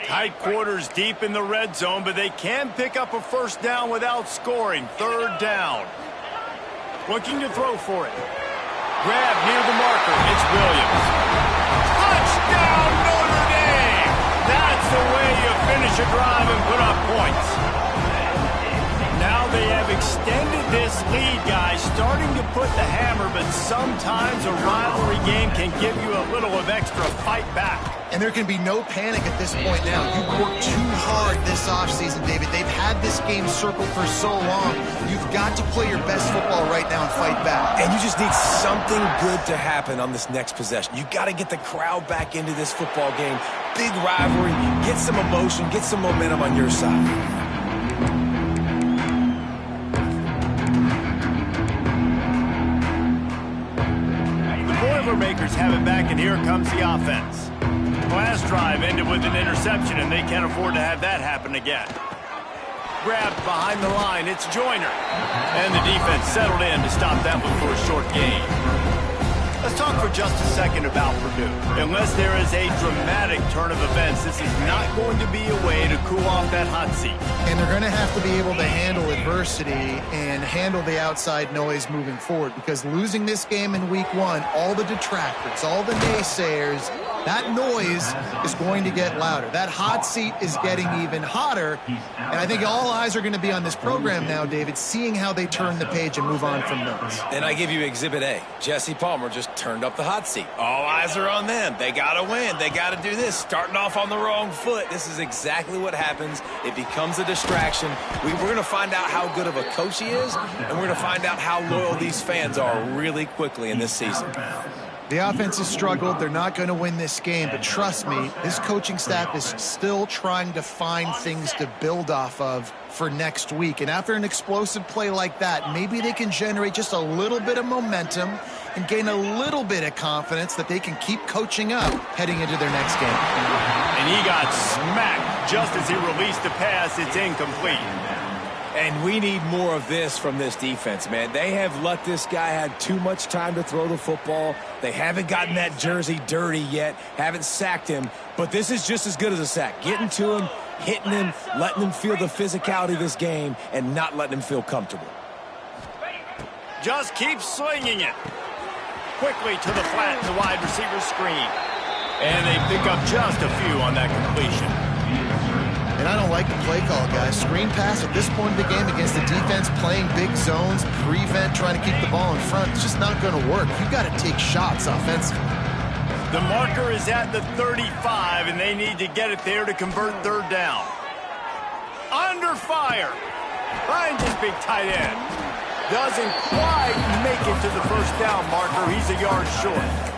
Tight quarters deep in the red zone, but they can pick up a 1st down without scoring. 3rd down. Looking to throw for it. Grab near the marker. It's Williams. Touchdown, Notre Dame! That's the way you finish a drive and put up points. Now they have extended this lead, guys, starting to put the hammer, but sometimes a rivalry game can give you a little of extra fight back. And there can be no panic at this point now. You worked too hard this offseason, David. They've had this game circled for so long. You've got to play your best football right now and fight back. And you just need something good to happen on this next possession. You got to get the crowd back into this football game. Big rivalry. Get some emotion. Get some momentum on your side. Boilermakers have it back, and here comes the offense. Last drive ended with an interception, and they can't afford to have that happen again. Grabbed behind the line, it's Joyner. And the defense settled in to stop that one for a short gain. Let's talk for just a second about Purdue. Unless there is a dramatic turn of events, this is not going to be a way to cool off that hot seat. And they're going to have to be able to handle adversity and handle the outside noise moving forward, because losing this game in week 1, all the detractors, all the naysayers, that noise is going to get louder. That hot seat is getting even hotter. And I think all eyes are going to be on this program now, David, seeing how they turn the page and move on from those. And I give you Exhibit A. Jesse Palmer just turned up the hot seat. All eyes are on them. They got to win. They got to do this. Starting off on the wrong foot. This is exactly what happens. It becomes a distraction. We're going to find out how good of a coach he is, and we're going to find out how loyal these fans are really quickly in this season. The offense has struggled. They're not going to win this game, but trust me, this coaching staff is still trying to find things to build off of for next week. And after an explosive play like that, maybe they can generate just a little bit of momentum and gain a little bit of confidence that they can keep coaching up heading into their next game. And he got smacked just as he released the pass. It's incomplete. And we need more of this from this defense, man. They have let this guy have too much time to throw the football. They haven't gotten that jersey dirty yet, haven't sacked him. But this is just as good as a sack. Getting to him, hitting him, letting him feel the physicality of this game, and not letting him feel comfortable. Just keep swinging it. Quickly to the flat, the wide receiver screen. And they pick up just a few on that completion. And I don't like the play call, guys. Screen pass at this point of the game against the defense playing big zones, prevent, trying to keep the ball in front. It's just not going to work. You've got to take shots offensively. The marker is at the 35, and they need to get it there to convert third down. Under fire. Finds his big tight end. Doesn't quite make it to the first down marker. He's a yard short.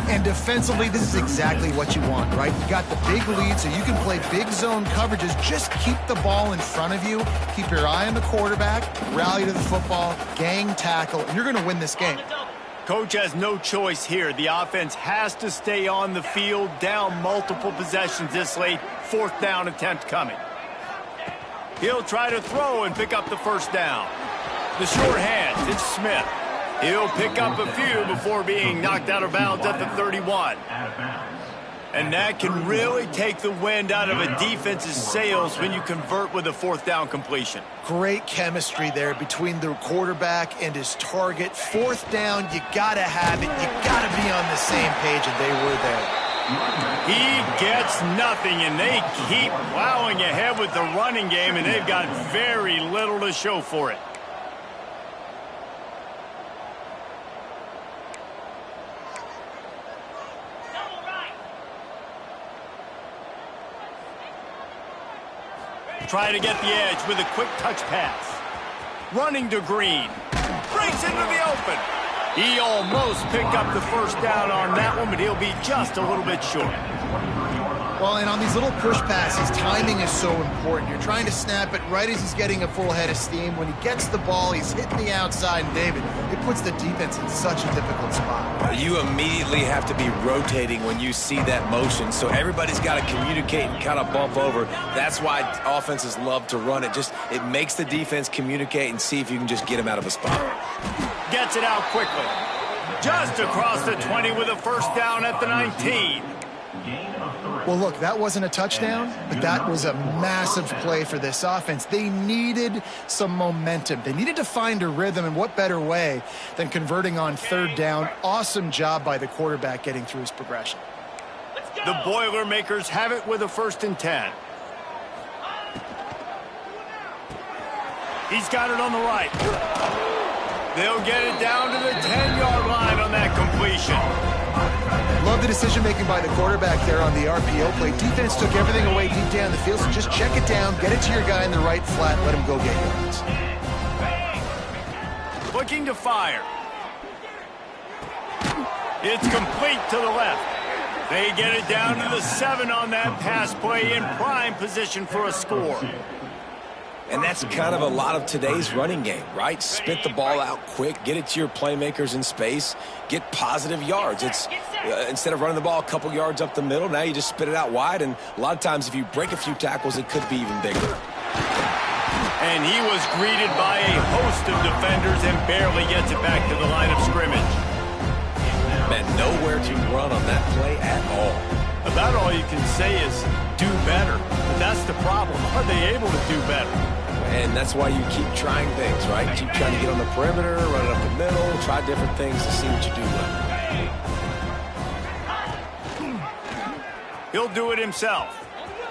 And defensively, this is exactly what you want, right? You got the big lead, so you can play big zone coverages. Just keep the ball in front of you. Keep your eye on the quarterback. Rally to the football. Gang tackle. And you're going to win this game. Coach has no choice here. The offense has to stay on the field, down multiple possessions this late. Fourth down attempt coming. He'll try to throw and pick up the first down. The short hands, it's Smith. He'll pick up a few before being knocked out of bounds at the 31. And that can really take the wind out of a defense's sails when you convert with a fourth down completion. Great chemistry there between the quarterback and his target. Fourth down, you got to have it. You got to be on the same page, and they were there. He gets nothing, and they keep plowing ahead with the running game, and they've got very little to show for it. Try to get the edge with a quick touch pass. Running to Green. Breaks into the open. He almost picked up the first down on that one, but he'll be just a little bit short. Well, and on these little push passes, timing is so important. You're trying to snap it right as he's getting a full head of steam. When he gets the ball, he's hitting the outside, and David, it puts the defense in such a difficult spot. You immediately have to be rotating when you see that motion, so everybody's got to communicate and kind of bump over. That's why offenses love to run it. It makes the defense communicate and see if you can just get him out of a spot. Gets it out quickly. Just across the 20 with a first down at the 19. Well, look, that wasn't a touchdown, but that was a massive play for this offense. They needed some momentum. They needed to find a rhythm, and what better way than converting on third down. Awesome job by the quarterback getting through his progression. The Boilermakers have it with a 1st and 10. He's got it on the right. They'll get it down to the 10-yard line on that completion. Love the decision-making by the quarterback there on the RPO play. Defense took everything away deep down the field, so just check it down, get it to your guy in the right flat, let him go get yards. Looking to fire. It's complete to the left. They get it down to the 7 on that pass play, in prime position for a score. And that's kind of a lot of today's running game, right? Spit the ball out quick, get it to your playmakers in space, get positive yards. It's instead of running the ball a couple yards up the middle, now you just spit it out wide, and a lot of times if you break a few tackles, it could be even bigger. And he was greeted by a host of defenders and barely gets it back to the line of scrimmage. Man, nowhere to run on that play at all. About all you can say is do better. But that's the problem. Are they able to do better? And that's why you keep trying things, right? Keep trying to get on the perimeter, run it up the middle, try different things to see what you do well. He'll do it himself.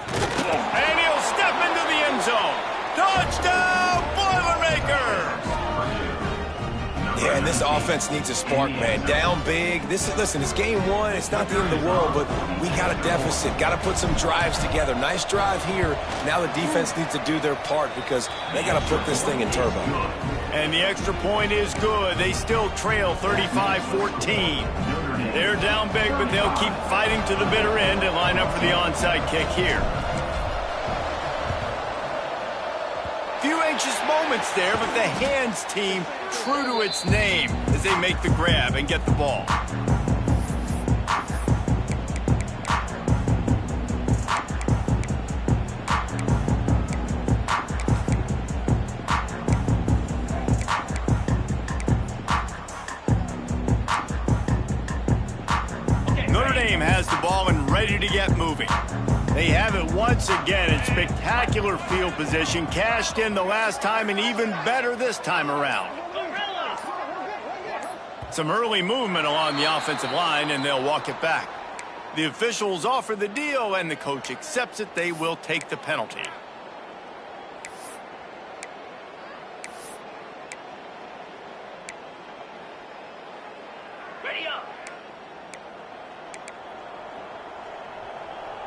And he'll step into the end zone. Touchdown, Boilermakers! Yeah, and this offense needs a spark, man. Down big. Listen, it's game 1. It's not the end of the world, but we got a deficit. Got to put some drives together. Nice drive here. Now the defense needs to do their part because they got to put this thing in turbo. And the extra point is good. They still trail 35-14. They're down big, but they'll keep fighting to the bitter end and line up for the onside kick here. Few anxious moments there, but the hands team true to its name as they make the grab and get the ball. Notre Dame has the ball and ready to get moving. They have it once again in spectacular field position, cashed in the last time and even better this time around. Some early movement along the offensive line, and they'll walk it back. The officials offer the deal, and the coach accepts it. They will take the penalty. Ready up.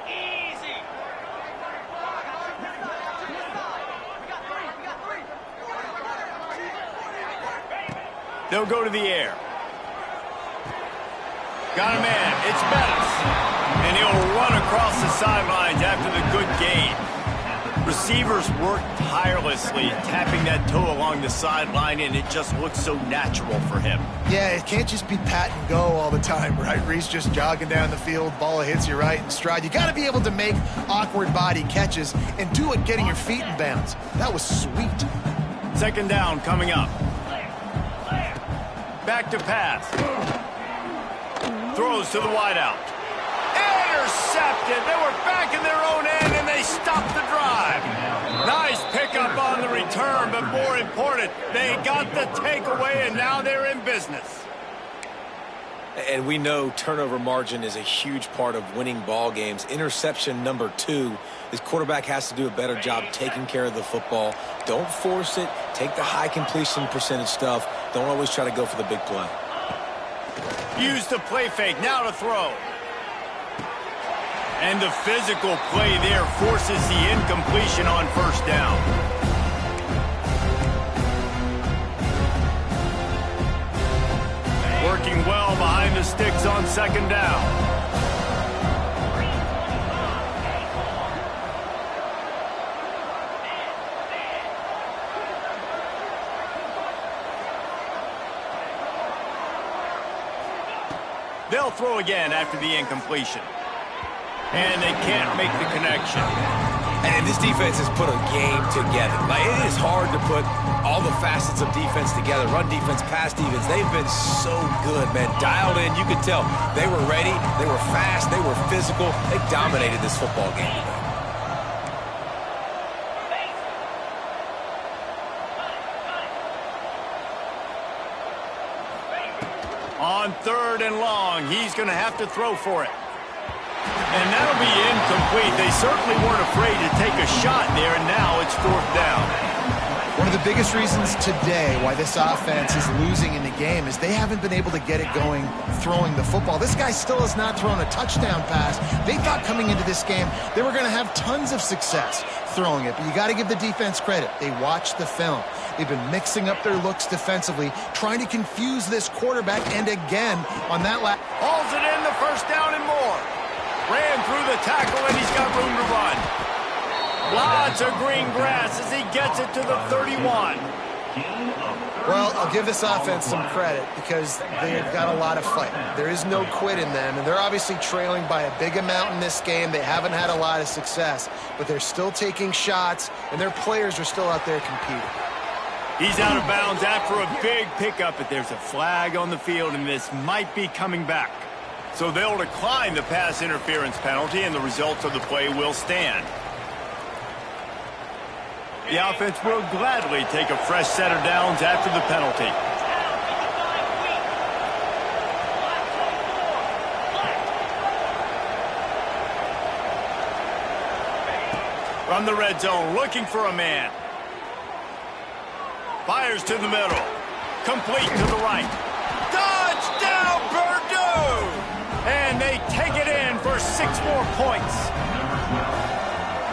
Easy. They'll go to the air. Got a man. It's Bettis. And he'll run across the sidelines after the good gain. Receivers work tirelessly, tapping that toe along the sideline, and it just looks so natural for him. Yeah, it can't just be pat and go all the time, right? Reese just jogging down the field, ball hits you right in stride. You got to be able to make awkward body catches and do it getting your feet in bounds. That was sweet. Second down coming up. Back to pass. Throws to the wideout. Intercepted. They were back in their own end, and they stopped the drive. Nice pickup on the return, but more important, they got the takeaway, and now they're in business. And we know turnover margin is a huge part of winning ball games. Interception number 2. This quarterback has to do a better job taking care of the football. Don't force it. Take the high completion percentage stuff. Don't always try to go for the big play. Use the play fake. Now to throw. And the physical play there forces the incompletion on first down. Working well behind the sticks on second down. They'll throw again after the incompletion. And they can't make the connection. And this defense has put a game together. Like, it is hard to put all the facets of defense together. Run defense, pass defense. They've been so good, man. Dialed in. You could tell they were ready. They were fast. They were physical. They dominated this football game today. On third and long, he's going to have to throw for it. And that'll be incomplete. They certainly weren't afraid to take a shot there, and now it's fourth down. One of the biggest reasons today why this offense is losing in the game is they haven't been able to get it going throwing the football. This guy still has not thrown a touchdown pass. They thought coming into this game they were going to have tons of success throwing it, but you got to give the defense credit. They watched the film. They've been mixing up their looks defensively, trying to confuse this quarterback, and again on that last. Hauls it in, the first down and more. Ran through the tackle, and he's got room to run. Lots of green grass as he gets it to the 31. Well, I'll give this offense some credit because they've got a lot of fight. There is no quit in them, and they're obviously trailing by a big amount in this game. They haven't had a lot of success, but they're still taking shots, and their players are still out there competing. He's out of bounds after a big pickup, but there's a flag on the field, and this might be coming back. So they'll decline the pass interference penalty, and the results of the play will stand. The offense will gladly take a fresh set of downs after the penalty. From the red zone, looking for a man. Fires to the middle. Complete to the right. Touchdown, Purdue! And they take it in for 6 more points.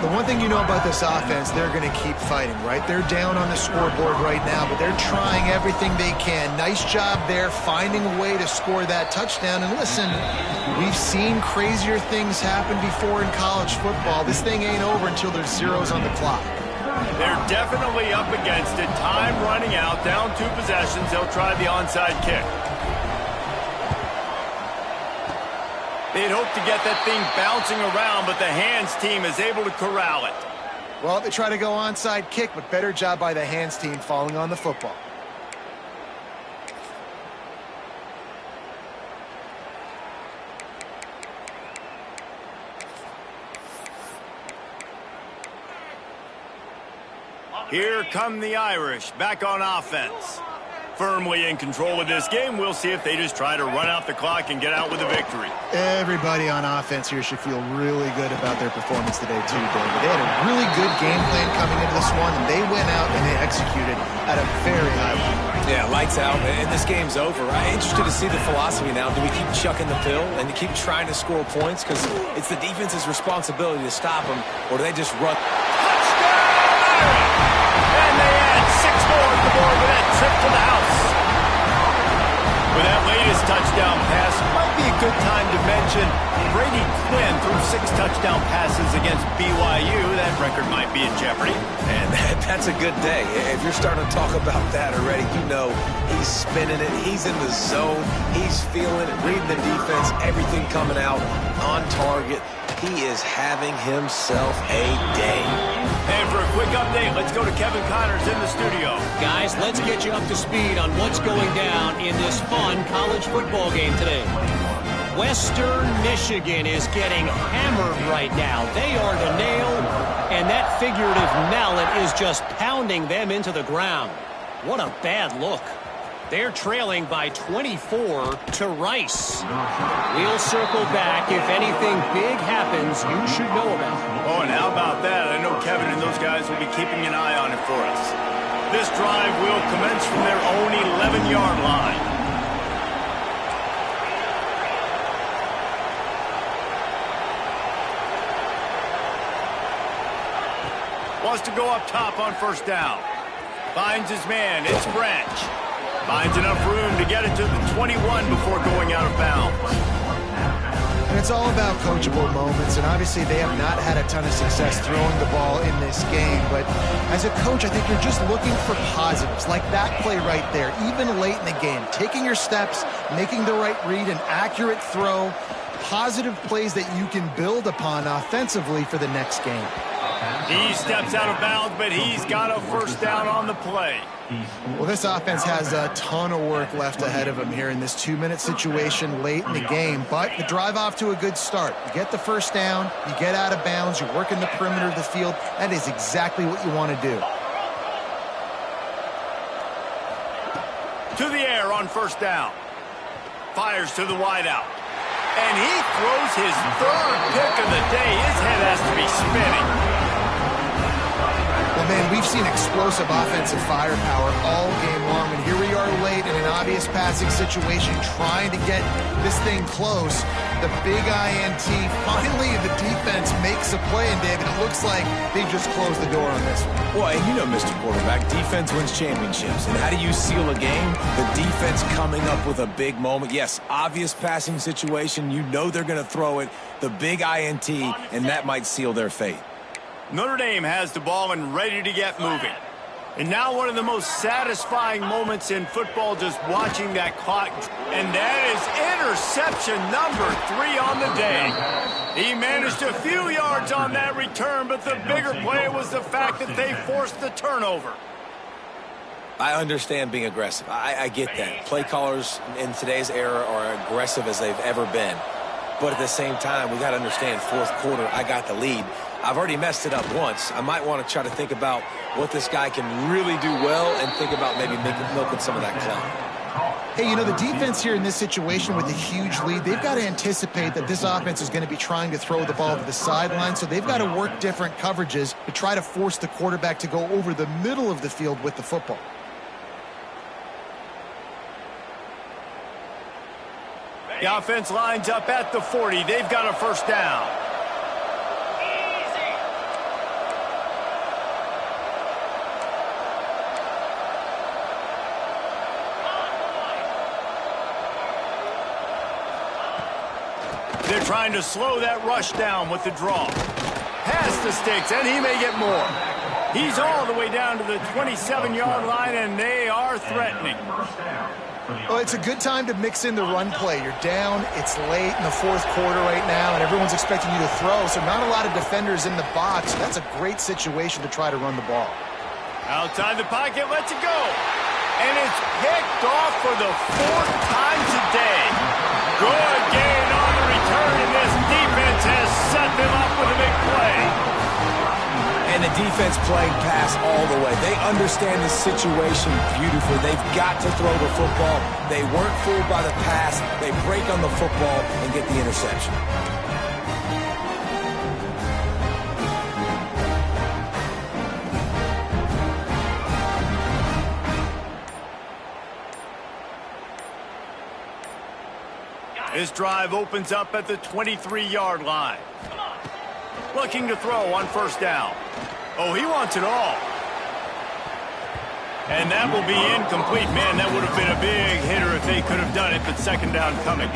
The one thing you know about this offense, they're going to keep fighting, right? They're down on the scoreboard right now, but they're trying everything they can. Nice job there, finding a way to score that touchdown. And listen, we've seen crazier things happen before in college football. This thing ain't over until there's zeros on the clock. They're definitely up against it. Time running out, down 2 possessions. They'll try the onside kick. They'd hope to get that thing bouncing around, but the hands team is able to corral it. Well, they try to go onside kick, but better job by the hands team falling on the football. Here come the Irish, back on offense. Firmly in control of this game. We'll see if they just try to run out the clock and get out with a victory. Everybody on offense here should feel really good about their performance today too, David. They had a really good game plan coming into this one, and they went out and they executed at a very high level. Yeah, lights out, and this game's over. I'm interested to see the philosophy now. Do we keep chucking the pill and to keep trying to score points? Because it's the defense's responsibility to stop them, or do they just run? And they add 6 more to the board with that trip to the house. With that latest touchdown pass, might be a good time to mention Brady Quinn threw 6 touchdown passes against BYU. That record might be in jeopardy. And that's a good day. If you're starting to talk about that already, you know he's spinning it. He's in the zone. He's feeling it, reading the defense, everything coming out on target. He is having himself a day. And for a quick update, let's go to Kevin Connors in the studio. Guys, let's get you up to speed on what's going down in this fun college football game today. Western Michigan is getting hammered right now. They are the nail, and that figurative mallet is just pounding them into the ground. What a bad look. They're trailing by 24 to Rice. We'll circle back. If anything big happens, you should know about it. Oh, and how about that? I know Kevin and those guys will be keeping an eye on it for us. This drive will commence from their own 11-yard line. Wants to go up top on first down. Finds his man. It's Branch. Finds enough room to get it to the 21 before going out of bounds. And it's all about coachable moments, and obviously they have not had a ton of success throwing the ball in this game, but as a coach, I think you're just looking for positives, like that play right there, even late in the game, taking your steps, making the right read, an accurate throw, positive plays that you can build upon offensively for the next game. He steps out of bounds, but he's got a first down on the play. Well, this offense has a ton of work left ahead of them here in this 2-minute situation late in the game, but the drive off to a good start. You get the first down, you get out of bounds, you work in the perimeter of the field. That is exactly what you want to do. To the air on first down. Fires to the wideout. And he throws his 3rd pick of the day. His head has to be spinning. Well, Well, man, we've seen explosive offensive firepower all game long, and here we are late in an obvious passing situation trying to get this thing close. The big INT, finally the defense makes a play, and David, it looks like they just closed the door on this one. Well, and you know, Mr. Quarterback, defense wins championships. And how do you seal a game? The defense coming up with a big moment. Yes, obvious passing situation. You know they're going to throw it. The big INT, and that might seal their fate. Notre Dame has the ball and ready to get moving. And now one of the most satisfying moments in football, just watching that clock. And that is interception number 3 on the day. He managed a few yards on that return, but the bigger play was the fact that they forced the turnover. I understand being aggressive. I get that. Play callers in today's era are aggressive as they've ever been. But at the same time, we got to understand, fourth quarter, I got the lead. I've already messed it up once. I might want to try to think about what this guy can really do well and think about maybe milking some of that clock. Hey, you know, the defense here in this situation with a huge lead, they've got to anticipate that this offense is going to be trying to throw the ball to the sideline, so they've got to work different coverages to try to force the quarterback to go over the middle of the field with the football. The offense lines up at the 40. They've got a first down. They're trying to slow that rush down with the draw. Pass the sticks, and he may get more. He's all the way down to the 27-yard line, and they are threatening. Well, it's a good time to mix in the run play. You're down, it's late in the fourth quarter right now, and everyone's expecting you to throw, so not a lot of defenders in the box. So that's a great situation to try to run the ball. Outside the pocket, lets it go. And it's picked off for the 4th time today. Good gain on the return, and this defense has set them up with a big play. And the defense playing pass all the way. They understand the situation beautifully. They've got to throw the football. They weren't fooled by the pass. They break on the football and get the interception. This drive opens up at the 23-yard line. Looking to throw on first down. Oh, he wants it all. And that will be incomplete. Man, that would have been a big hitter if they could have done it, but second down coming.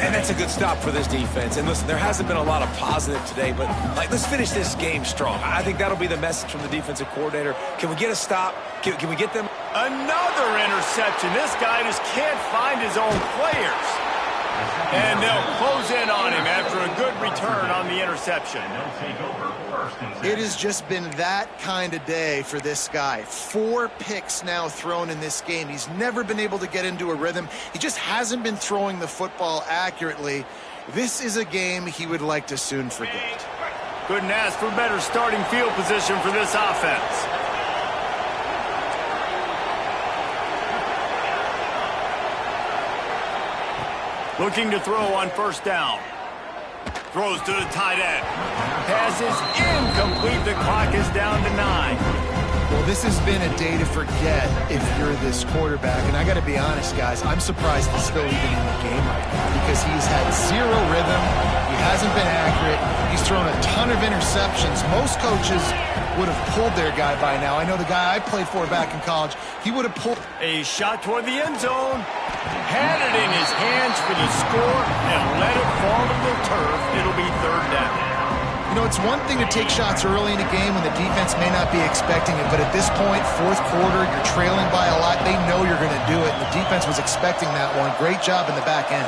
And that's a good stop for this defense. And listen, there hasn't been a lot of positive today, but let's finish this game strong. I think that'll be the message from the defensive coordinator. Can we get a stop? Can we get them? Another interception. This guy just can't find his own players. And they'll close in on him after a good return on the interception. It has just been that kind of day for this guy. 4 picks now thrown in this game. He's never been able to get into a rhythm. He just hasn't been throwing the football accurately. This is a game he would like to soon forget. Couldn't ask for better starting field position for this offense. Looking to throw on first down. Throws to the tight end. Pass is incomplete. The clock is down to 9. Well, this has been a day to forget if you're this quarterback. And I got to be honest, guys, I'm surprised he's still even in the game right now because he's had 0 rhythm. He hasn't been accurate. He's thrown a ton of interceptions. Most coaches would have pulled their guy by now. I know the guy I played for back in college, he would have pulled. A shot toward the end zone. Had it in his hands for the score and let it fall to the turf. It'll be third down. You know, it's one thing to take shots early in a game when the defense may not be expecting it, but at this point, fourth quarter, you're trailing by a lot. They know you're going to do it, and the defense was expecting that one. Great job in the back end.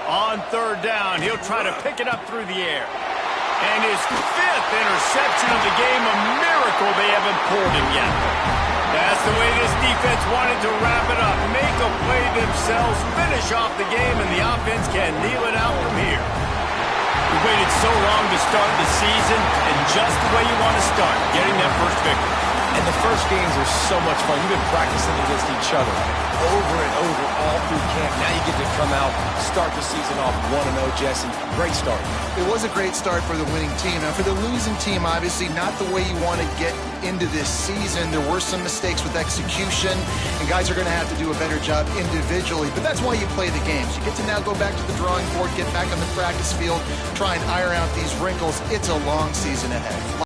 On third down, he'll try to pick it up through the air. And his 5th interception of the game, a miracle they haven't pulled him yet. That's the way this defense wanted to wrap it up. Make a play themselves, finish off the game, and the offense can kneel it out from here. We waited so long to start the season, and just the way you want to start, getting that first victory. And the first games are so much fun. You've been practicing against each other over and over all through camp. Now you get to come out, start the season off 1-0, Jesse. Great start. It was a great start for the winning team. Now, for the losing team, obviously not the way you want to get into this season. There were some mistakes with execution, and guys are going to have to do a better job individually. But that's why you play the games. You get to now go back to the drawing board, get back on the practice field, try and iron out these wrinkles. It's a long season ahead.